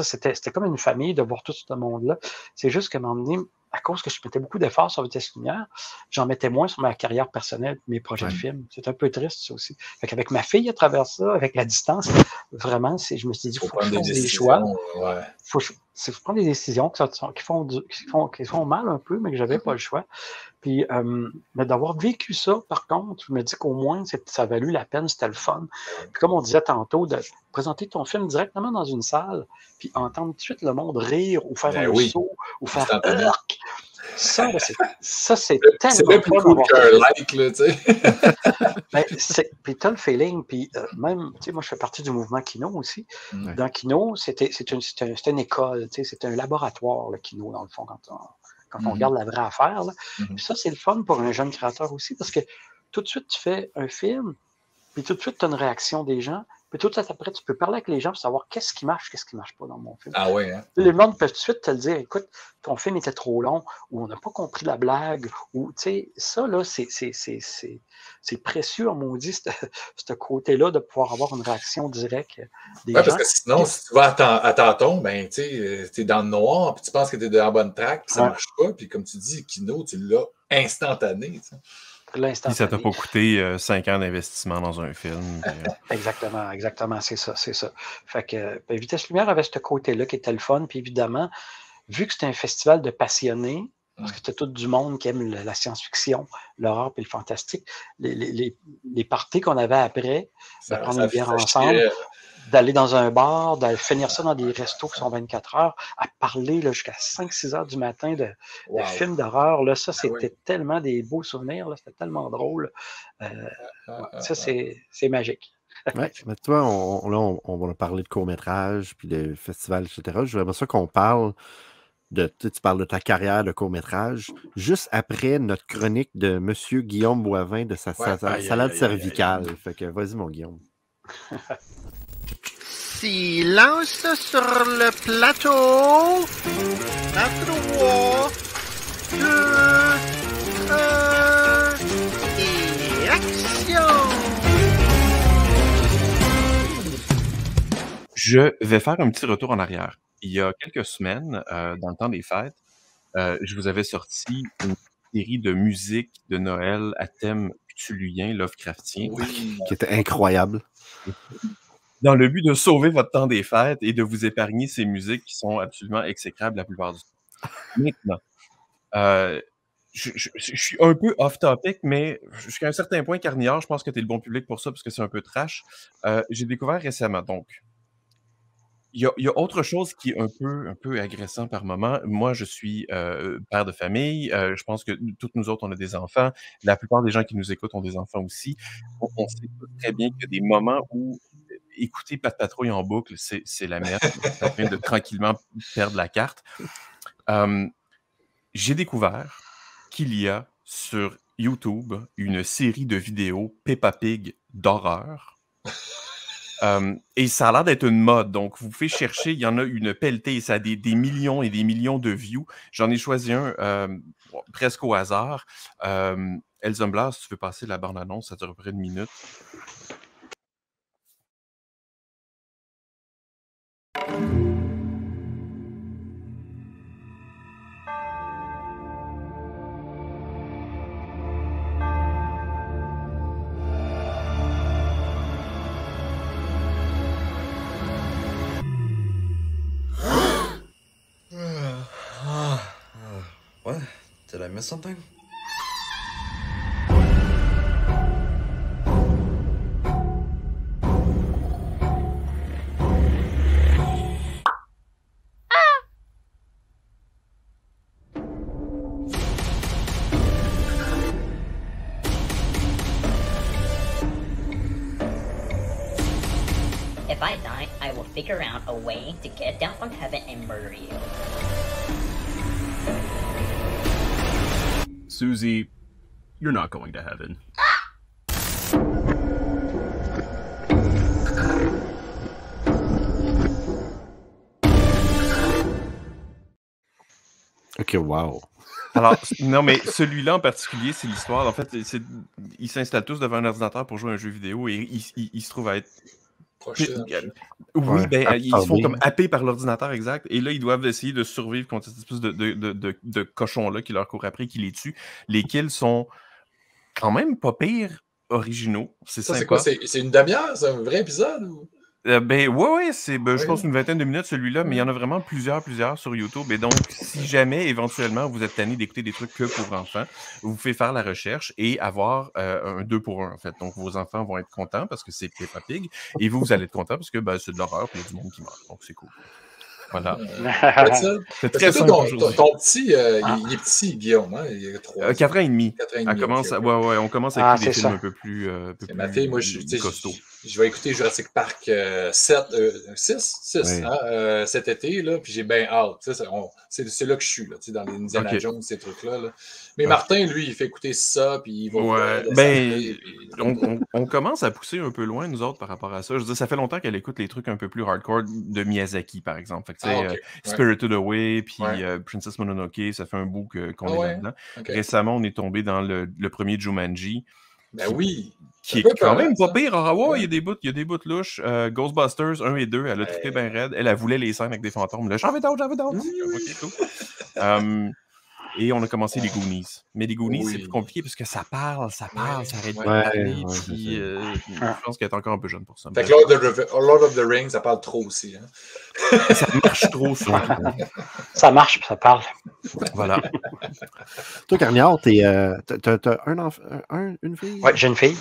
c'était comme une famille de voir tout ce monde-là. C'est juste qu'à un moment donné, à cause que je mettais beaucoup d'efforts sur Vitesse Lumière, j'en mettais moins sur ma carrière personnelle, mes projets de film. C'est un peu triste, ça aussi. Fait qu'avec ma fille à travers ça, avec la distance, vraiment, je me suis dit, il faut que je fasse des choix. Faut prendre des décisions qui font mal un peu, mais que j'avais pas le choix. Puis, mais d'avoir vécu ça, par contre, je me dis qu'au moins, ça a valu la peine, c'était le fun. Puis comme on disait tantôt, de présenter ton film directement dans une salle, puis entendre tout de suite le monde rire, ou faire un saut, ou faire ça, c'est tellement... C'est même plus cool qu'un like, là, tu sais. Puis t'as le feeling, puis même, tu sais, moi, je fais partie du mouvement Kino aussi. Dans Kino, c'est une école, tu sais, c'est un laboratoire, le Kino, dans le fond, quand on regarde la vraie affaire. Là. Puis ça, c'est le fun pour un jeune créateur aussi, parce que tout de suite, tu fais un film, puis tout de suite, tu as une réaction des gens, puis tout de suite après, tu peux parler avec les gens pour savoir qu'est-ce qui marche pas dans mon film. Ah ouais, hein? Les gens peuvent tout de suite te le dire, écoute, ton film était trop long, ou on n'a pas compris la blague, ou, tu sais, ça, là, c'est précieux, on m'a dit, ce côté-là, de pouvoir avoir une réaction directe des gens. Parce que sinon, si tu vas à tâton, ben, tu sais, t'es dans le noir, puis tu penses que t'es dans la bonne track, puis ça marche pas, puis comme tu dis, Kino, tu l'as instantané, tu sais. Puis ça t'a pas coûté 5 ans d'investissement dans un film. Exactement, c'est ça. Fait que Vitesse Lumière avait ce côté-là qui était le fun, puis évidemment, vu que c'était un festival de passionnés, parce que c'était tout du monde qui aime la science-fiction, l'horreur et le fantastique, les parties qu'on avait après, de prendre une bière ensemble, d'aller dans un bar, d'aller finir ça dans des restos qui sont 24 heures, à parler là, jusqu'à 5-6 heures du matin de films d'horreur. Là, ça, c'était tellement des beaux souvenirs. Là, c'était tellement drôle. Ça, c'est magique. Oui, mais toi, on va parler de court-métrage, puis de festival, etc. J'aimerais ça qu'on parle tu parles de ta carrière de court-métrage, juste après notre chronique de M. Guillaume Boivin de sa salade cervicale. Fait que vas-y, mon Guillaume. Silence sur le plateau. À 3, 2, 1. Je vais faire un petit retour en arrière. Il y a quelques semaines, dans le temps des fêtes, je vous avais sorti une série de musique de Noël à thème cthulhuien, Lovecraftien. Oui. Qui était incroyable. Dans le but de sauver votre temps des fêtes et de vous épargner ces musiques qui sont absolument exécrables la plupart du temps. Maintenant, je suis un peu off-topic, mais jusqu'à un certain point, Carniard, je pense que tu es le bon public pour ça, parce que c'est un peu trash. J'ai découvert récemment, donc, il y a autre chose qui est un peu agressant par moment. Moi, je suis père de famille. Je pense que toutes nous autres, on a des enfants. La plupart des gens qui nous écoutent ont des enfants aussi. On sait très bien qu'il y a des moments où écouter Pat Patrouille en boucle, c'est la merde. C'est en train de tranquillement perdre la carte. J'ai découvert qu'il y a sur YouTube une série de vidéos Peppa Pig d'horreur. Et ça a l'air d'être une mode. Donc, vous pouvez chercher, il y en a une pelletée, ça a des millions et des millions de views. J'en ai choisi un presque au hasard. Elzamblas, si tu veux passer la bande-annonce, ça dure à peu près 1 minute. What? Did I miss something? If I die, I will figure out a way to get down from heaven and murder you. Susie, you're not going to heaven. OK, wow. Alors, non, mais celui-là en particulier, c'est l'histoire. En fait, ils s'installent tous devant un ordinateur pour jouer à un jeu vidéo et ils se trouvent à être... Oui, ben, ils se font comme happer par l'ordinateur, exact. Et là, ils doivent essayer de survivre contre cette espèce de cochon-là qui leur court après, qui les tue. Les kills sont quand même pas pires originaux. Ça, c'est quoi? C'est une demi-heure? C'est un vrai épisode? Ou... Ben ouais, c'est je pense une vingtaine de minutes celui-là, mais il y en a vraiment plusieurs sur YouTube. Et donc, si jamais éventuellement vous êtes tanné d'écouter des trucs que pour enfants, vous pouvez faire la recherche et avoir un 2 pour 1 en fait. Donc, vos enfants vont être contents parce que c'est Peppa Pig et vous allez être contents parce que c'est de l'horreur et il y a du monde qui meurt. Donc, c'est cool. Voilà. C'est très simple. Ton petit, il est petit, Guillaume. Hein? Il a 3 ans. 4 ans et demi. 4 ans et demi. On commence à écouter des films un peu plus ma fille, moi, costauds. Je vais écouter Jurassic Park 6 cet été, là, puis j'ai bien hâte. C'est là que je suis, là, dans les Indiana Jones, ces trucs-là. Là. Mais Martin, lui, il fait écouter ça, puis il va... on commence à pousser un peu loin, nous autres, par rapport à ça. Je veux dire, ça fait longtemps qu'elle écoute les trucs un peu plus hardcore de Miyazaki, par exemple. Fait que, Spirited Away, puis Princess Mononoke, ça fait un bout qu'on est là-dedans. Récemment, on est tombé dans le premier Jumanji. Ben oui! Qui est quand même pas pire. Il y a des bouts louches. Ghostbusters 1 et 2, elle a trippé bien raide. Elle voulait les scènes avec des fantômes. Là, j'en veux d'autres. Et on a commencé les Goonies. Mais les Goonies, c'est plus compliqué parce que ça parle, ça arrête pas de parler. Puis, je pense qu'elle est encore un peu jeune pour ça. Fait que Lord of the Rings, ça parle trop aussi. Hein? Ça marche trop, ça. Ça marche, ça parle. Voilà. Toi, Carniard, t'as une fille? Oui, j'ai une fille.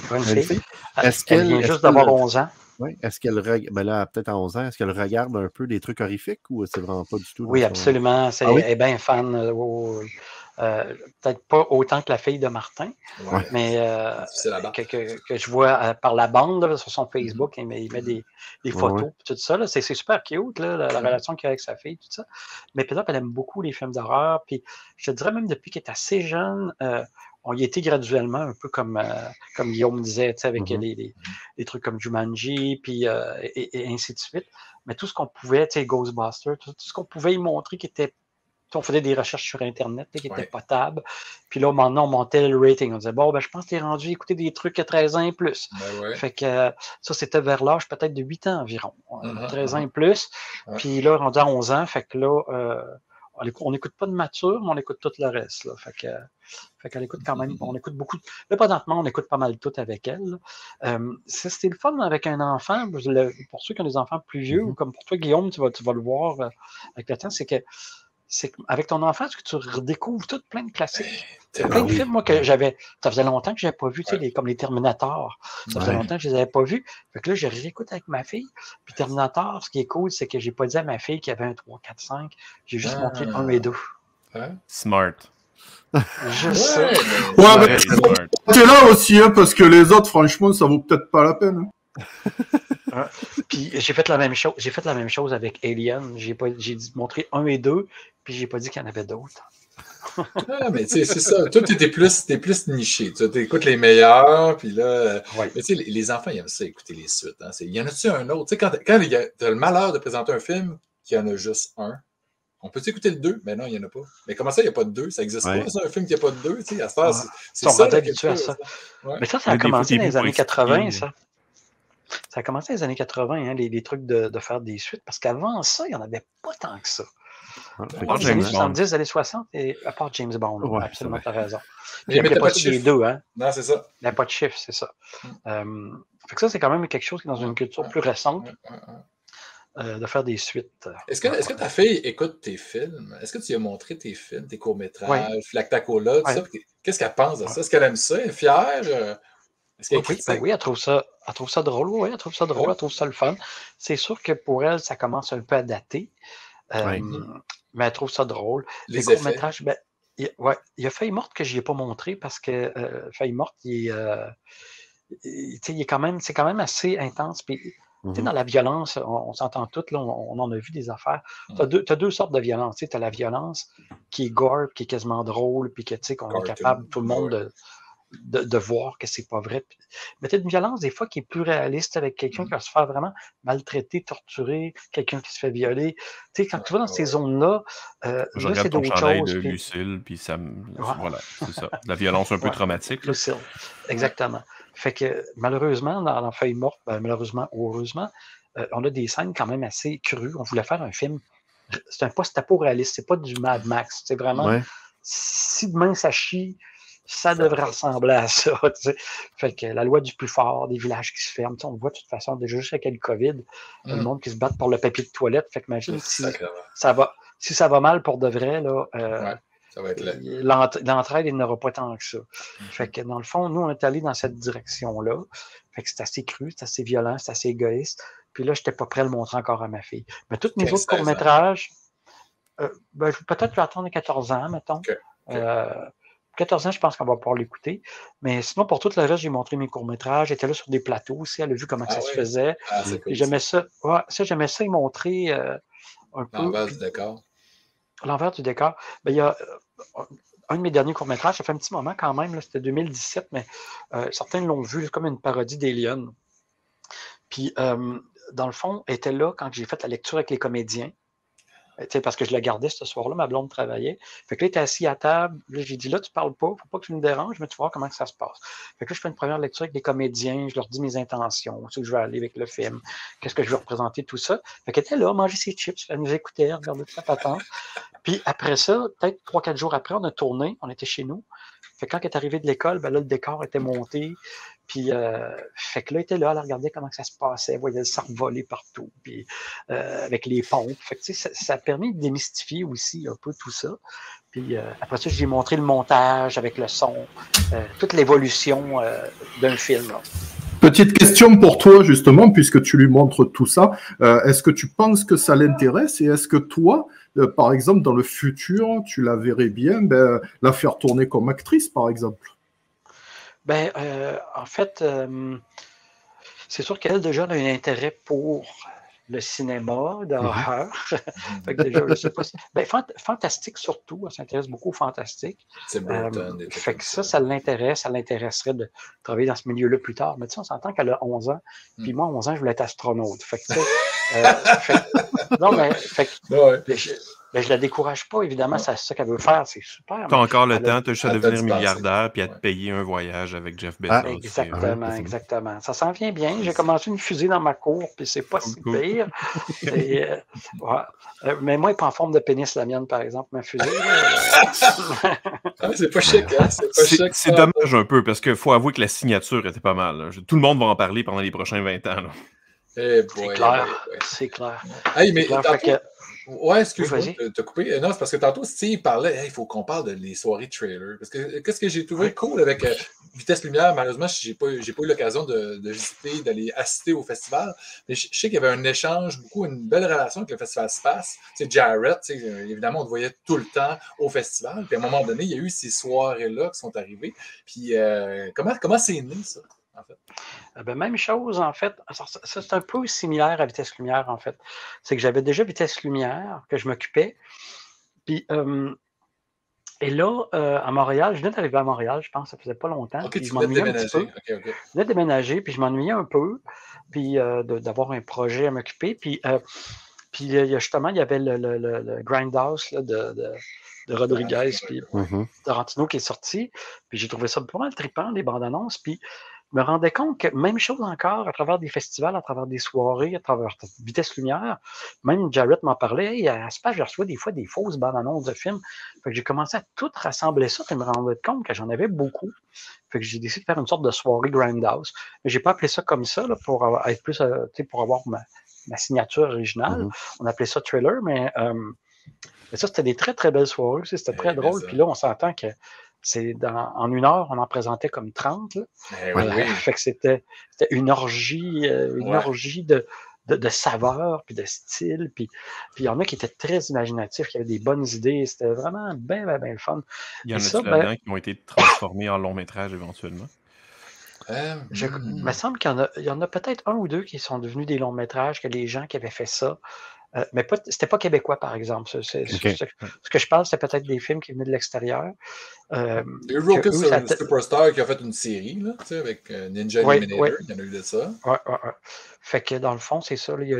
Elle vient juste d'avoir 11 ans. Oui. Est-ce qu'elle là, peut-être à 11 ans, est-ce qu'elle regarde un peu des trucs horrifiques ou c'est vraiment pas du tout? Oui, absolument. Elle est bien fan. Peut-être pas autant que la fille de Martin, mais que je vois par la bande là, sur son Facebook, il met des photos, tout ça. C'est super cute, là, la relation qu'il a avec sa fille, tout ça. Mais peut-être elle aime beaucoup les films d'horreur. Puis je te dirais même depuis qu'elle est assez jeune, on y était graduellement, un peu comme Guillaume disait, avec des trucs comme Jumanji, puis et ainsi de suite. Mais tout ce qu'on pouvait, Ghostbusters, tout ce qu'on pouvait y montrer qui était on faisait des recherches sur Internet là, qui étaient Ouais. potables. Puis là, maintenant, on montait le rating. On disait, bon, ben, je pense que t'es rendu à écouter des trucs à 13 ans et plus. Ben ouais. Fait que ça, c'était vers l'âge peut-être de 8 ans environ. 13 ans et plus. Ouais. Puis là, rendu à 11 ans, fait que là, on n'écoute pas de mature, mais on écoute tout le reste. Là. Fait qu'elle écoute quand même, on écoute beaucoup. Là, présentement, on écoute pas mal tout avec elle. C'était le fun avec un enfant. Pour ceux qui ont des enfants plus vieux, ou comme pour toi, Guillaume, tu vas le voir avec le temps, c'est qu'avec ton enfant, tu redécouvres tout plein de classiques. Plein de films, moi, que j'avais. Ça faisait longtemps que je n'avais pas vu, tu sais, comme les Terminator. Ça faisait longtemps que je ne les avais pas vus. Fait que là, je réécoute avec ma fille. Puis Terminator, ce qui est cool, c'est que j'ai pas dit à ma fille qu'il y avait un 3, 4, 5. J'ai juste montré 1 et 2. Smart. Juste ça. Ouais, mais t'es là aussi, hein, parce que les autres, franchement, ça vaut peut-être pas la peine. Hein. Puis j'ai fait la même chose. J'ai fait la même chose avec Alien. J'ai montré 1 et 2, puis j'ai pas dit qu'il y en avait d'autres. Ah, mais tu sais, c'est ça. Toi, t'es plus niché. Tu écoutes les meilleurs, puis là. Ouais. Mais tu sais, les enfants, ils aiment ça écouter les suites. Hein. Il y en a-tu un autre? Tu sais, quand t'as le malheur de présenter un film, qu'il y en a juste un. On peut écouter le 2? Mais non, il n'y en a pas. Mais comment ça, il n'y a pas de 2? Ça n'existe pas, ça, un film qui n'a pas de 2? Tu sais, à cette heure, c'est ça. Habitué à ça. Ouais. Mais ça a commencé dans les années 80, ça. Ça a commencé dans les années 80, hein, les trucs de faire des suites, parce qu'avant ça, il n'y en avait pas tant que ça. Les années 70, les années 60, à part James Bond. Ouais, absolument, tu as raison. Mais il n'y avait pas de chiffre. Les deux, hein? Non, c'est ça. Il n'y a pas de chiffre, c'est ça. Fait que ça, c'est quand même quelque chose qui est dans une culture plus récente. De faire des suites. Est-ce que ta fille écoute tes films? Est-ce que tu lui as montré tes films, tes courts-métrages, Flactacola, tout ça? Qu'est-ce qu'elle pense de ça? Est-ce qu'elle aime ça? Elle est fière? Est-ce qu'elle oui, elle trouve ça drôle. Oui, elle trouve ça drôle, elle trouve ça le fun. C'est sûr que pour elle, ça commence un peu à dater. Mais elle trouve ça drôle. Les courts-métrages, il y a Feuille morte que je n'y ai pas montré parce que Feuille morte, c'est quand même assez intense. Puis, dans la violence, on s'entend toutes, là, on en a vu des affaires. Tu as deux sortes de violence. Tu as la violence qui est gore, qui est quasiment drôle, puis qu'on est capable, tout le monde, de voir que c'est pas vrai. Mais tu as une violence, des fois, qui est plus réaliste avec quelqu'un qui va se faire vraiment maltraiter, torturer, quelqu'un qui se fait violer. Tu sais, quand tu vas dans ces zones-là, je regarde ton chandail de Lucille, puis ça me... Voilà, c'est ça. La violence un peu traumatique. Lucille, exactement. Fait que malheureusement, dans Feuille morte, malheureusement ou heureusement, on a des scènes quand même assez crues. On voulait faire un film. C'est un post-apo réaliste, c'est pas du Mad Max. C'est vraiment, si demain ça chie, ça devrait ressembler à ça. Tu sais. Fait que la loi du plus fort, des villages qui se ferment. Tu sais, on voit de toute façon déjà juste avec le COVID, le monde qui se bat pour le papier de toilette. Fait que imagine si ça va mal pour de vrai, là. Ça va être l'entraide, il n'aura pas tant que ça. Fait que dans le fond, nous, on est allé dans cette direction-là. Fait que c'est assez cru, c'est assez violent, c'est assez égoïste. Puis là, je n'étais pas prêt à le montrer encore à ma fille. Mais tous mes autres courts-métrages, peut-être je vais attendre 14 ans, mettons. 14 ans, je pense qu'on va pouvoir l'écouter. Mais sinon, pour tout le reste, j'ai montré mes courts-métrages. J'étais là sur des plateaux aussi. Elle a vu comment ça se faisait. Cool, j'aimais ça. Ouais, ça, j'aimais ça y montrer un peu. L'envers du décor. L'envers du décor. Il y a un de mes derniers courts-métrages, ça fait un petit moment quand même, là, c'était 2017, mais certains l'ont vu comme une parodie d'Alien. Puis, dans le fond, elle était là quand j'ai fait la lecture avec les comédiens. Parce que je la gardais ce soir-là, ma blonde travaillait. Fait que là, elle était assis à table. Là, j'ai dit, là, tu parles pas, faut pas que tu me déranges, mais tu vas voir comment ça se passe. Fait que là, je fais une première lecture avec les comédiens, je leur dis mes intentions, où je vais aller avec le film, qu'est-ce que je veux représenter, tout ça. Fait qu'elle était là, manger ses chips, elle nous écoutait, elle regardait toute sa patente. Puis après ça, peut-être 3-4 jours après, on a tourné, on était chez nous. Fait que quand elle est arrivée de l'école, là, le décor était monté. Puis, fait que là, elle était là, elle regardait comment ça se passait, elle voyait le sang voler partout, puis avec les pompes. Fait que, ça a permis de démystifier aussi un peu tout ça. Puis, après ça, j'ai montré le montage avec le son, toute l'évolution d'un film. Là. Petite question pour toi, justement, puisque tu lui montres tout ça. Est-ce que tu penses que ça l'intéresse et est-ce que toi, par exemple, dans le futur, tu la verrais bien la faire tourner comme actrice, par exemple? En fait, c'est sûr qu'elle, déjà, a un intérêt pour le cinéma d'horreur. Fait que déjà, je sais pas. Fantastique surtout, elle s'intéresse beaucoup au fantastique. C'est Burton. Fait que ça l'intéresse, ça l'intéresserait de travailler dans ce milieu-là plus tard. Mais tu sais, on s'entend qu'elle a 11 ans, puis moi, à 11 ans, je voulais être astronaute. Fait que, non, mais, Ben, je la décourage pas, évidemment, c'est ça qu'elle veut faire, c'est super. Tu as encore le elle temps, tu as juste à elle a devenir dispensé. milliardaire puis à te payer un voyage avec Jeff Bezos. Ah, Exactement, ouais, exactement. Ça s'en vient bien. J'ai commencé une fusée dans ma cour, puis c'est pas si Cool. pire. Et, ouais. Mais moi, elle n'est pas en forme de pénis, la mienne, par exemple, ma fusée. Ah, c'est pas chic, hein? C'est pas chic. C'est dommage un peu, parce qu'il faut avouer que la signature était pas mal. Là. Tout le monde va en parler pendant les prochains 20 ans. Là. Eh C'est boy, clair. ouais. C'est clair. Hey, mais C'est clair, tantôt- fait que- Ouais, excuse-moi, Oui, vas-y. t'as coupé. Non, c'est parce que tantôt, Steve parlait, il faut qu'on parle des soirées trailer. Parce que qu'est-ce que j'ai trouvé cool avec Vitesse Lumière, malheureusement, j'ai pas eu l'occasion de visiter, d'aller assister au festival. Mais je sais qu'il y avait un échange, une belle relation avec le festival Space. C'est Jarrett, évidemment, on le voyait tout le temps au festival. Puis à un moment donné, il y a eu ces soirées-là qui sont arrivées. Puis comment c'est né, ça, en fait? Ben, même chose, en fait. Ça, c'est un peu similaire à Vitesse Lumière, en fait. C'est que j'avais déjà Vitesse Lumière, que je m'occupais. Puis, et là, à Montréal, je venais d'arriver à Montréal, je pense, ça faisait pas longtemps. Ok, puis tu je venais de m'ennuyais un petit peu. déménager. Ok. Je venais de déménager, puis je m'ennuyais un peu, puis d'avoir un projet à m'occuper. Puis justement, il y avait le Grindhouse là, de Rodriguez, puis Tarantino qui est sorti. Puis j'ai trouvé ça pas mal trippant, des bandes annonces. Puis je me rendais compte que même chose encore à travers des festivals, à travers des soirées, à travers Vitesse Lumière. Même Jarrett m'en parlait. Hey, à Space, je reçois des fois des fausses bandes annonces de films. Fait que j'ai commencé à tout rassembler ça et me rendre compte que j'en avais beaucoup. Fait que j'ai décidé de faire une sorte de soirée Grindhouse. Mais j'ai pas appelé ça comme ça là, pour être plus, pour avoir ma signature originale. On appelait ça trailer, mais ça, c'était des très, très belles soirées. C'était très drôle. Puis là, on s'entend que en 1 heure, on en présentait comme 30. Là. Oui. Fait que c'était une orgie, orgie de saveurs, puis de style. Puis il y en a qui étaient très imaginatifs, qui avaient des bonnes idées. C'était vraiment bien, bien, bien le fun. Il y en a là-dedans qui ont été transformés en long métrage éventuellement. Il me semble qu'il y en a peut-être 1 ou 2 qui sont devenus des longs métrages, que les gens qui avaient fait ça. Mais c'était pas québécois, par exemple. Ce que je parle, c'était peut-être des films qui venaient de l'extérieur. Il y a eu Rocket Superstar qui a fait une série là, avec Ninja Eliminator. Il y en a eu de ça. Ouais. Fait que dans le fond, c'est ça. Il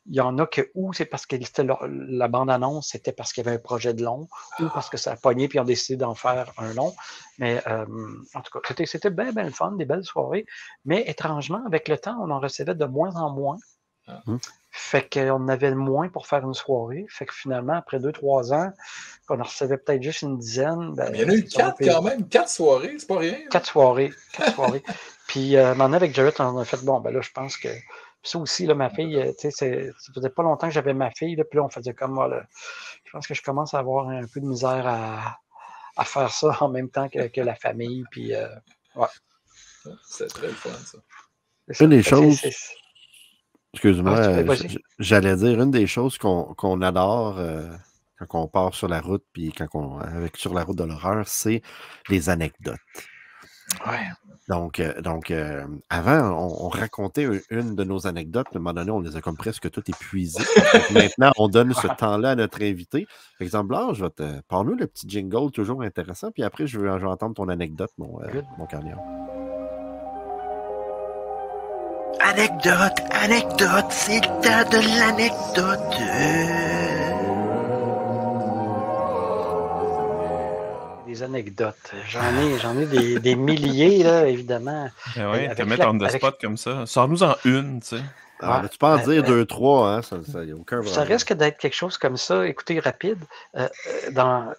y en a que ou c'est parce que la bande-annonce, c'était parce qu'il y avait un projet de long, ou parce que ça a pogné puis ils ont décidé d'en faire un long. Mais en tout cas, c'était bien, bien le fun, des belles soirées. Mais étrangement, avec le temps, on en recevait de moins en moins. Fait qu'on avait moins pour faire une soirée. Fait que finalement, après 2-3 ans, qu'on en recevait peut-être juste une dizaine. Il y en a eu 4 quand même. 4 soirées, c'est pas rien. 4 soirées. Puis maintenant, avec Jarrett, on a fait, bon, ben là, je pense que ça aussi, là, ma fille, tu sais, ça faisait pas longtemps que j'avais ma fille, là, puis là, on faisait comme, voilà, je pense que je commence à avoir un peu de misère à faire ça en même temps que la famille, puis ouais. C'est très fun, ça. Une des choses... Excuse-moi, j'allais dire, une des choses qu'on adore quand on part sur la route, puis sur la route de l'horreur, c'est les anecdotes. Ouais. Donc avant, on racontait une de nos anecdotes, à un moment donné, on les a comme presque toutes épuisées. Maintenant, on donne ce temps-là à notre invité. Par exemple, là, parle-nous le petit jingle toujours intéressant, puis après, je vais entendre ton anecdote, mon carnière. Anecdote, c'est le temps de l'anecdote. Des anecdotes. J'en ai des milliers, là, évidemment. Ben oui, te mettre en spot comme ça. Sors-nous-en une, tu sais. Tu peux en dire 2-3, hein? Ça n'y a aucun problème. Ça risque d'être quelque chose comme ça, écoutez, rapide.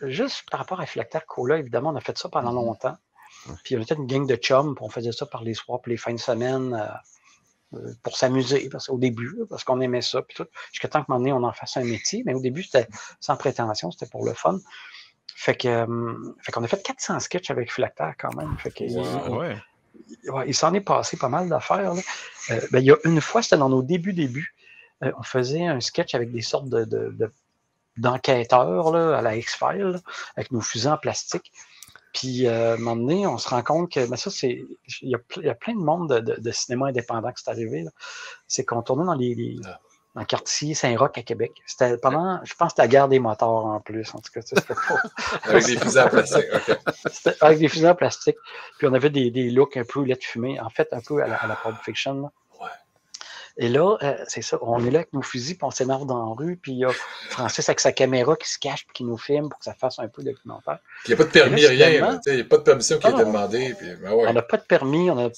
Juste par rapport à Philactère Cola, évidemment, on a fait ça pendant longtemps. Puis on était une gang de chums, puis on faisait ça par les soirs, puis les fins de semaine. Pour s'amuser, au début, parce qu'on aimait ça, puis tout, jusqu'à temps qu'à un moment donné, on en fasse un métier, mais au début, c'était sans prétention, c'était pour le fun. Fait qu'on a fait 400 sketchs avec Philactère quand même. Fait que, il s'en est passé pas mal d'affaires. Il y a une fois, c'était dans nos débuts, on faisait un sketch avec des sortes d'enquêteurs là, à la X-Files, avec nos fusées en plastique. Puis, à un moment donné, on se rend compte que, mais ça, il y a plein de monde de cinéma indépendant qui c'est arrivé. Là. C'est qu'on tournait dans le quartier Saint-Roch à Québec. C'était pendant, je pense, la guerre des motards en plus. En tout cas, c'était pas... Avec des fusées en plastique, OK. C'était avec des fusées en plastique. Puis, on avait des looks un peu lait de fumée, en fait, un peu à la Pulp Fiction. Là. Et là, c'est ça, on est là avec nos fusils, puis on s'énerve dans la rue, puis il y a Francis avec sa caméra qui se cache, puis qui nous filme pour que ça fasse un peu documentaire. Il n'y a pas de permis, rien. Il n'y a pas de permission qui a été demandée. Puis, ben ouais. On n'a pas de permis, on n'a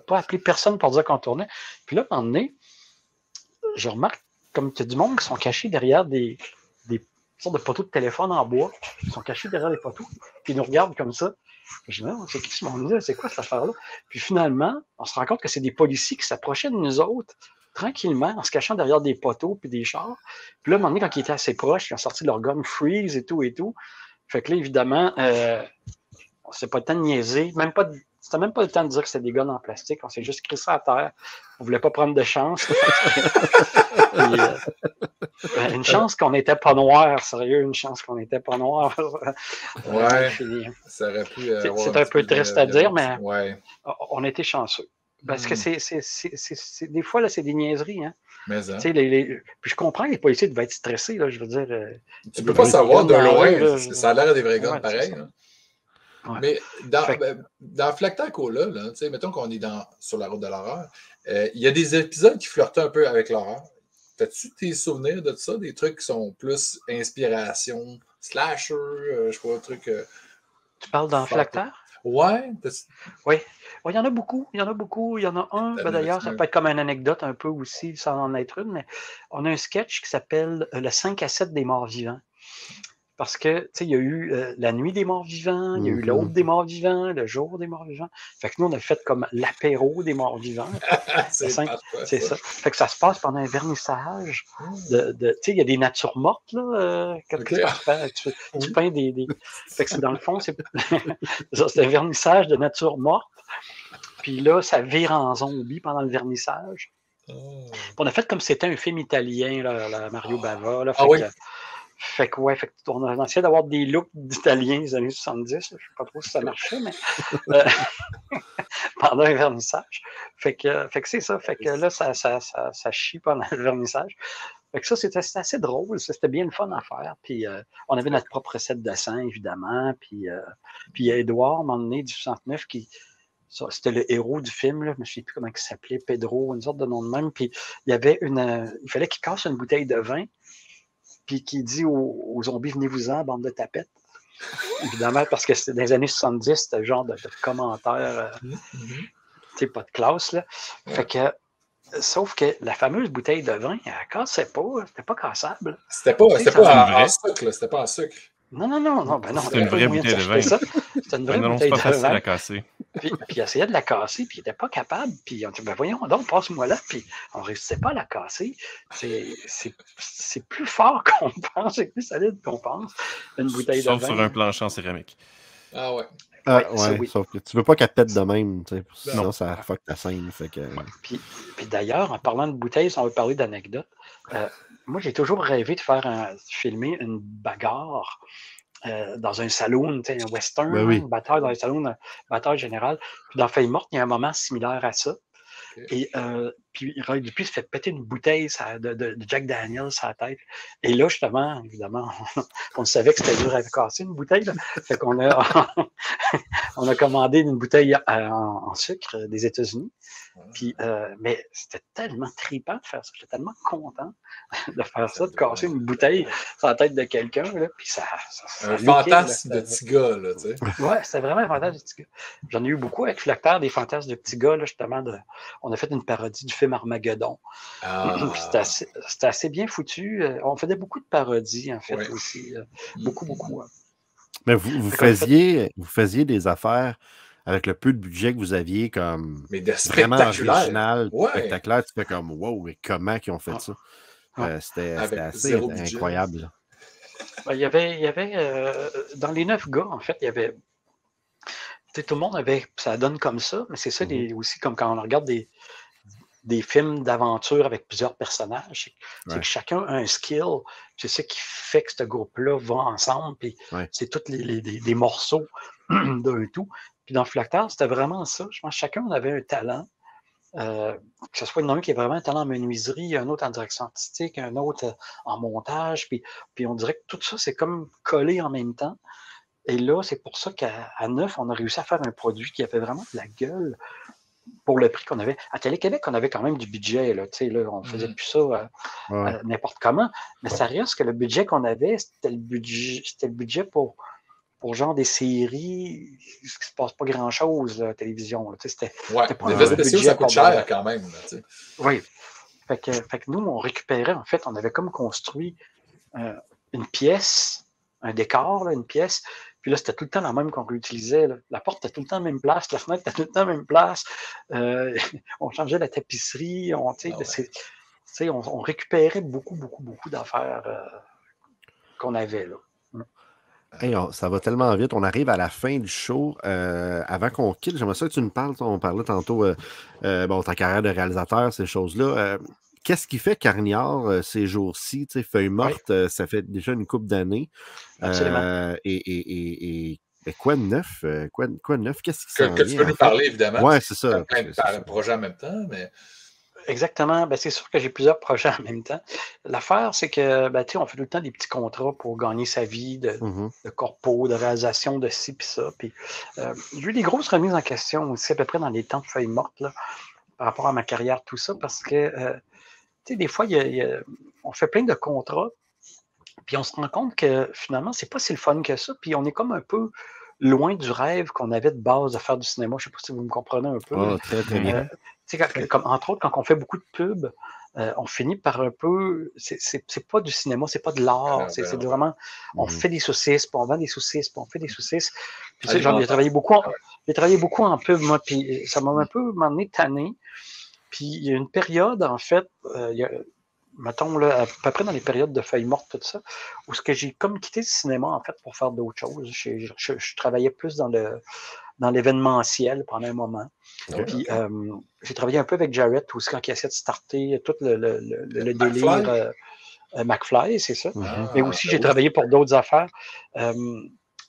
pas appelé personne pour dire qu'on tournait. Puis là, à un moment donné, je remarque comme qu'il y a du monde qui sont cachés derrière des sortes de poteaux de téléphone en bois. Ils sont cachés derrière les poteaux, puis ils nous regardent comme ça. Je dis, non, c'est qui ce monde-là? C'est quoi cette affaire-là? Puis finalement, on se rend compte que c'est des policiers qui s'approchaient de nous autres tranquillement, en se cachant derrière des poteaux puis des chars. Puis là, à un moment donné, quand ils étaient assez proches, ils ont sorti leur gun freeze et tout et tout. Fait que là, évidemment, c'est pas le temps de niaiser. C'était même pas le temps de dire que c'était des guns en plastique. On s'est juste crissé à terre. On voulait pas prendre de chance. Puis, une chance qu'on n'était pas noir, sérieux, une chance qu'on n'était pas noir. Ouais, ça aurait pu. C'est un peu triste à dire, mais ouais. On était chanceux. Parce que des fois, là, c'est des niaiseries. Hein. Mais hein. Puis je comprends que les policiers devaient être stressés. Là, je veux dire. Tu peux pas savoir de loin. Ça a l'air des vrais guns pareil. Ouais. Mais dans Flacta Cola, mettons qu'on est sur la route de l'horreur, il y a des épisodes qui flirtent un peu avec l'horreur. As-tu tes souvenirs de ça? Des trucs qui sont plus inspiration, slasher, je sais pas, trucs. Tu parles dans Flacta? Ouais. Oui. Il y en a beaucoup. Il y en a un. D'ailleurs, ça peut être comme une anecdote un peu aussi, sans en être une, mais on a un sketch qui s'appelle Le 5 à 7 des morts vivants. Parce que, tu sais, il y a eu la nuit des morts vivants, il y a eu l'aube des morts vivants, le jour des morts vivants. Fait que nous, on a fait comme l'apéro des morts vivants. C'est ça. Fait que ça se passe pendant un vernissage. Tu sais, il y a des natures mortes, là. Tu peins des... Fait que dans le fond, c'est un vernissage de nature morte. Puis là, ça vire en zombie pendant le vernissage. On a fait comme si c'était un film italien, là, Mario Bava. Là, fait que on a essayé d'avoir des looks d'Italiens des années 70. Je ne sais pas trop si ça marchait, mais pendant un vernissage. Fait que c'est ça. Fait que là, ça chie pendant le vernissage. Fait que ça, c'était assez drôle. C'était bien le fun à faire. Puis on avait notre propre recette de sang, évidemment. Puis il y a Édouard, à un moment donné, du 69, c'était le héros du film, là. Je ne me souviens plus comment il s'appelait, Pedro, une sorte de nom de même. Puis il fallait qu'il casse une bouteille de vin. Puis qui dit aux zombies, venez-vous-en, bande de tapettes. Évidemment, parce que c'était dans les années 70, c'était le genre de commentaire, tu sais, pas de classe, là. Fait que, sauf que la fameuse bouteille de vin, elle ne cassait pas, c'était pas cassable. C'était pas en sucre, c'était pas en sucre. Non, ben non. C'était une vraie bouteille de vin. C'était une vraie bouteille de vin. C'est pas facile à casser. Puis il essayait de la casser, puis il n'était pas capable. Puis on dit, ben voyons donc, passe-moi là. Puis on ne réussissait pas à la casser. C'est plus fort qu'on pense, c'est plus solide qu'on pense, une bouteille de vin. Sauf sur un plancher en céramique. Ah ouais. Oui. Sauf que tu veux pas qu'elle pète de même, sinon ça fuck ta scène. Fait que... Puis d'ailleurs, en parlant de bouteilles, si on veut parler d'anecdotes, moi j'ai toujours rêvé de filmer une bagarre dans un saloon, un western, une bataille dans un saloon, une bataille générale. Puis dans Feuille morte, il y a un moment similaire à ça. Okay. Et puis Roy Dupuis se fait péter une bouteille de Jack Daniels sur la tête. Et là, justement, évidemment, on savait que c'était dur à casser une bouteille. Là. Fait qu'on on a commandé une bouteille en sucre des États-Unis. Puis, mais c'était tellement trippant de faire ça. J'étais tellement content de faire ça, de casser une bouteille sur la tête de quelqu'un. Puis ça un fantasme de petit gars, là, tu sais. Ouais, c'était vraiment un fantasme de petit gars. J'en ai eu beaucoup avec Flacta, des fantasmes de petits gars, là, justement. On a fait une parodie du film Armageddon. C'était assez bien foutu. On faisait beaucoup de parodies, en fait, aussi. Beaucoup. Hein. Mais vous faisiez des affaires avec le peu de budget que vous aviez, comme vraiment original, spectaculaire. Tu fais comme, wow, mais comment ils ont fait ça? C'était assez incroyable. Il y avait dans les 9 gars, en fait, il y avait. Tout le monde avait. Ça donne comme ça, mais c'est ça aussi, comme quand on regarde des films d'aventure avec plusieurs personnages. C'est que chacun a un skill. C'est ça qui fait que ce groupe-là va ensemble. Puis c'est tous des morceaux d'un tout. Puis dans Flacta, c'était vraiment ça. Je pense que chacun avait un talent. Que ce soit un qui a vraiment un talent en menuiserie, un autre en direction artistique, un autre en montage. Puis on dirait que tout ça, c'est comme collé en même temps. Et là, c'est pour ça qu'à 9, on a réussi à faire un produit qui avait vraiment de la gueule. pour le prix qu'on avait. À Télé-Québec, on avait quand même du budget. Là, on ne faisait plus ça n'importe comment. Mais ça reste que le budget qu'on avait, c'était le budget pour genre des séries, il ne se passe pas grand-chose à la télévision. Là, c'était pas un gros budget. Ça coûte cher quand même. Là, oui. Fait que nous, on récupérait, en fait, on avait comme construit une pièce, un décor, là, une pièce. Puis là, c'était tout le temps la même qu'on réutilisait. Là. La porte était tout le temps à la même place, la fenêtre était tout le temps à la même place. On changeait la tapisserie. On récupérait beaucoup d'affaires qu'on avait là. Hey, ça va tellement vite. On arrive à la fin du show. Avant qu'on quitte, j'aimerais ça que tu nous parles. On parlait tantôt ta carrière de réalisateur, ces choses-là. Qu'est-ce qui fait Carniard ces jours-ci? Feuille morte, ça fait déjà une couple d'années. Absolument. Et quoi de neuf? Quoi de neuf? Qu'est-ce qui s'en vient? Que tu peux nous parler, évidemment. Oui, c'est ça. Plein de projets en même temps, mais... Exactement. Ben, c'est sûr que j'ai plusieurs projets en même temps. L'affaire, c'est que on fait tout le temps des petits contrats pour gagner sa vie de corpo, de réalisation, de ci puis ça. Puis, j'ai eu des grosses remises en question aussi, à peu près dans les temps de feuilles mortes, là, par rapport à ma carrière, tout ça, parce que des fois, on fait plein de contrats, puis on se rend compte que finalement, c'est pas si le fun que ça, puis on est comme un peu loin du rêve qu'on avait de base de faire du cinéma. Je ne sais pas si vous me comprenez un peu. Oh, très, très bien. Comme, entre autres, quand on fait beaucoup de pubs, on finit par un peu... C'est pas du cinéma, c'est pas de l'art. C'est vraiment... On fait des saucisses, puis on vend des saucisses, puis on fait des saucisses. Puis j'ai travaillé beaucoup en pub, moi, puis ça m'a un peu m'emmené tanné. Puis il y a une période, en fait, mettons, là, à peu près dans les périodes de feuilles mortes, tout ça, où j'ai comme quitté le cinéma, en fait, pour faire d'autres choses. Je travaillais plus dans l'événementiel pendant un moment. Puis, j'ai travaillé un peu avec Jarrett aussi quand il essayait de starter tout le délire McFly, c'est ça. Mais aussi, j'ai travaillé pour d'autres affaires.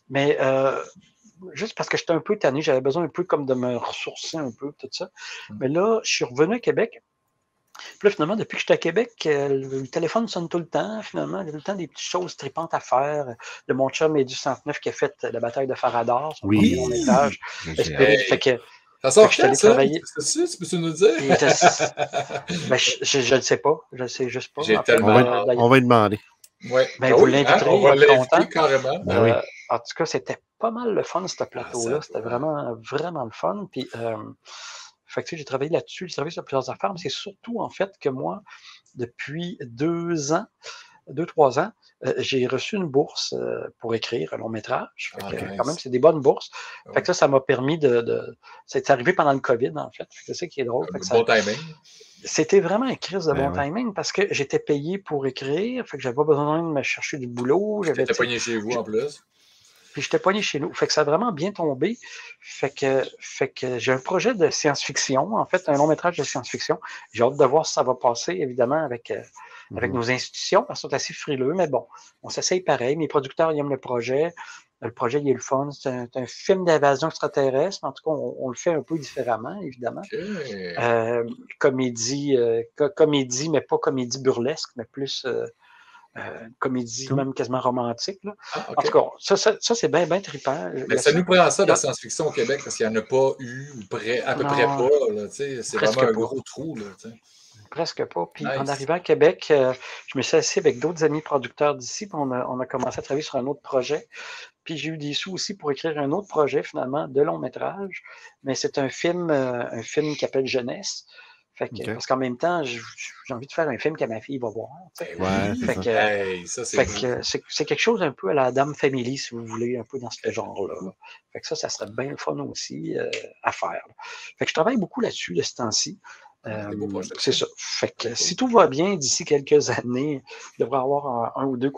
Mais juste parce que j'étais un peu tanné, j'avais besoin un peu comme de me ressourcer un peu, tout ça. Mais là, je suis revenu à Québec. Puis là, finalement, depuis que j'étais à Québec, le téléphone sonne tout le temps, finalement. Il y a tout le temps des petites choses tripantes à faire. De mon chum Edu 109 qui a fait la bataille de Faradar, son premier long métrage. Fait que, ça sort quand, ça? Tu peux nous dire? Je ne sais pas. Je ne sais juste pas. On va lui demander. Ouais. Vous l'inviterez. On va l'inviter carrément. En tout cas, c'était pas mal le fun, ce plateau-là. C'était vraiment, vraiment le fun. Puis, fait que, j'ai travaillé là-dessus, j'ai travaillé sur plusieurs affaires, mais c'est surtout, en fait, que moi, depuis 2-3 ans, j'ai reçu une bourse pour écrire un long métrage. Quand même, c'est des bonnes bourses. Fait que ça m'a permis c'est arrivé pendant le COVID, en fait. C'est ça qui est drôle. Bon timing. C'était vraiment un crise de bon timing parce que j'étais payé pour écrire. Fait que j'avais pas besoin de me chercher du boulot. J'étais pogné chez vous, en plus. Puis j'étais pogné chez nous. Fait que ça a vraiment bien tombé. Fait que j'ai un projet de science-fiction, en fait, un long métrage de science-fiction. J'ai hâte de voir si ça va passer, évidemment, avec nos institutions, parce qu'ils sont assez frileux, mais bon, on s'essaye pareil. Mes producteurs, ils aiment le projet. Le projet, il est le fun. C'est un film d'invasion extraterrestre. En tout cas, on le fait un peu différemment, évidemment. Comédie, mais pas comédie burlesque, mais plus... comédie même quasiment romantique. Là. En tout cas, ça c'est bien trippant. Mais ça nous prend ça, la science-fiction au Québec, parce qu'il n'y en a pas eu, ou à peu près pas. C'est vraiment un gros trou. Là, presque pas. Puis en arrivant à Québec, je me suis assis avec d'autres amis producteurs d'ici, puis on a commencé à travailler sur un autre projet. Puis j'ai eu des sous aussi pour écrire un autre projet, finalement, de long métrage. Mais c'est un film qui s'appelle Jeunesse. Fait que, parce qu'en même temps, j'ai envie de faire un film que ma fille va voir. C'est quelque chose un peu à la Dame Family, si vous voulez, un peu dans ce genre-là. Fait que ça serait bien le fun aussi à faire. Fait que je travaille beaucoup là-dessus de ce temps-ci. C'est ça. Fait que si tout va bien, d'ici quelques années, je devrais avoir un ou deux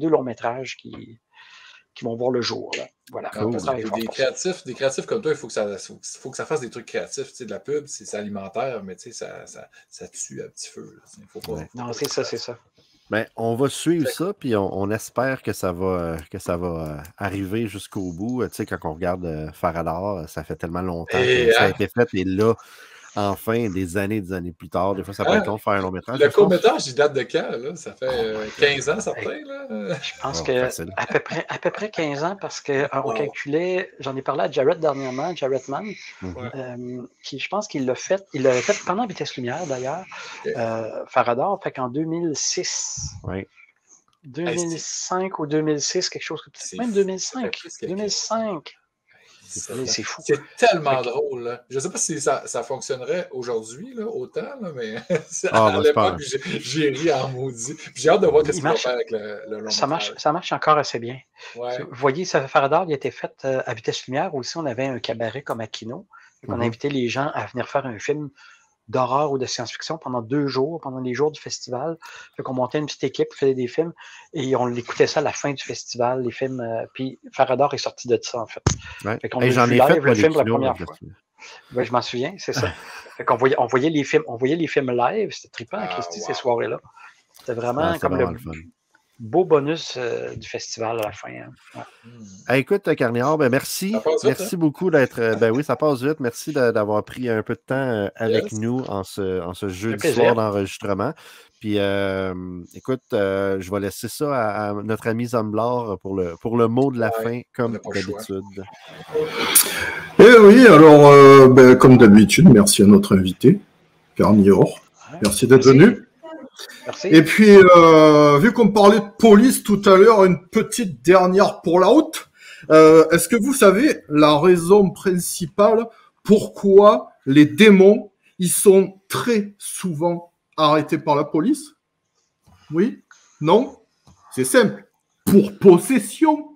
longs-métrages qui vont voir le jour. Là. Voilà. Des créatifs comme toi, il faut que ça fasse des trucs créatifs. De la pub, c'est alimentaire, mais ça tue à petit feu. Faut pas, non, c'est ça. Ben, on va suivre ça, puis on espère que ça va arriver jusqu'au bout. Quand on regarde Faradar, ça fait tellement longtemps que ça a été fait, et là, enfin des années plus tard. Des fois, ça peut être long de faire un long métrage. Le court-métrage, il date de quand? Là? Ça fait 15 ans, certain? Là? Je pense que à peu près 15 ans, parce qu'on calculait, j'en ai parlé à Jared dernièrement, Jared Mann, qui, je pense qu'il l'a fait pendant Vitesse Lumière, d'ailleurs, Faradar, fait qu'en 2006. Oui. 2005 ou 2006, quelque chose comme ça. Même 2005. 2005. C'est fou. C'est tellement drôle. Là. Je ne sais pas si ça fonctionnerait aujourd'hui, là, autant, là, mais à l'époque, j'ai ri en maudit. J'ai hâte de voir ce qu'il va faire avec le long métrage. Ça marche encore assez bien. Ouais. Vous voyez, Faradar, il a été fait à Vitesse Lumière. Aussi, on avait un cabaret comme Aquino. On a invité les gens à venir faire un film d'horreur ou de science-fiction pendant 2 jours, pendant les jours du festival. Fait qu'on montait une petite équipe, faisait des films, et on écoutait ça à la fin du festival, les films. Puis Faradar est sorti de ça, en fait. Ouais. Fait qu'on a vu live le film pour la première fois. Ouais, je m'en souviens, c'est ça. Fait qu'on voyait les films live, c'était trippant, Christy, ces soirées-là. C'était vraiment comme le beau bonus du festival à la fin. Hein. Ouais. Écoute, Carniard, merci. Merci beaucoup d'être. Oui, ça passe vite. Merci d'avoir pris un peu de temps avec nous en ce jeudi soir d'enregistrement. Puis, écoute, je vais laisser ça à notre ami Zomblard pour le mot de la fin, comme d'habitude. Eh oui, alors, comme d'habitude, merci à notre invité, Carniard. Merci d'être venu. Merci. Et puis, vu qu'on parlait de police tout à l'heure, une petite dernière pour la route. Est-ce que vous savez la raison principale pourquoi les démons, ils sont très souvent arrêtés par la police? Oui? Non? C'est simple. Pour possession.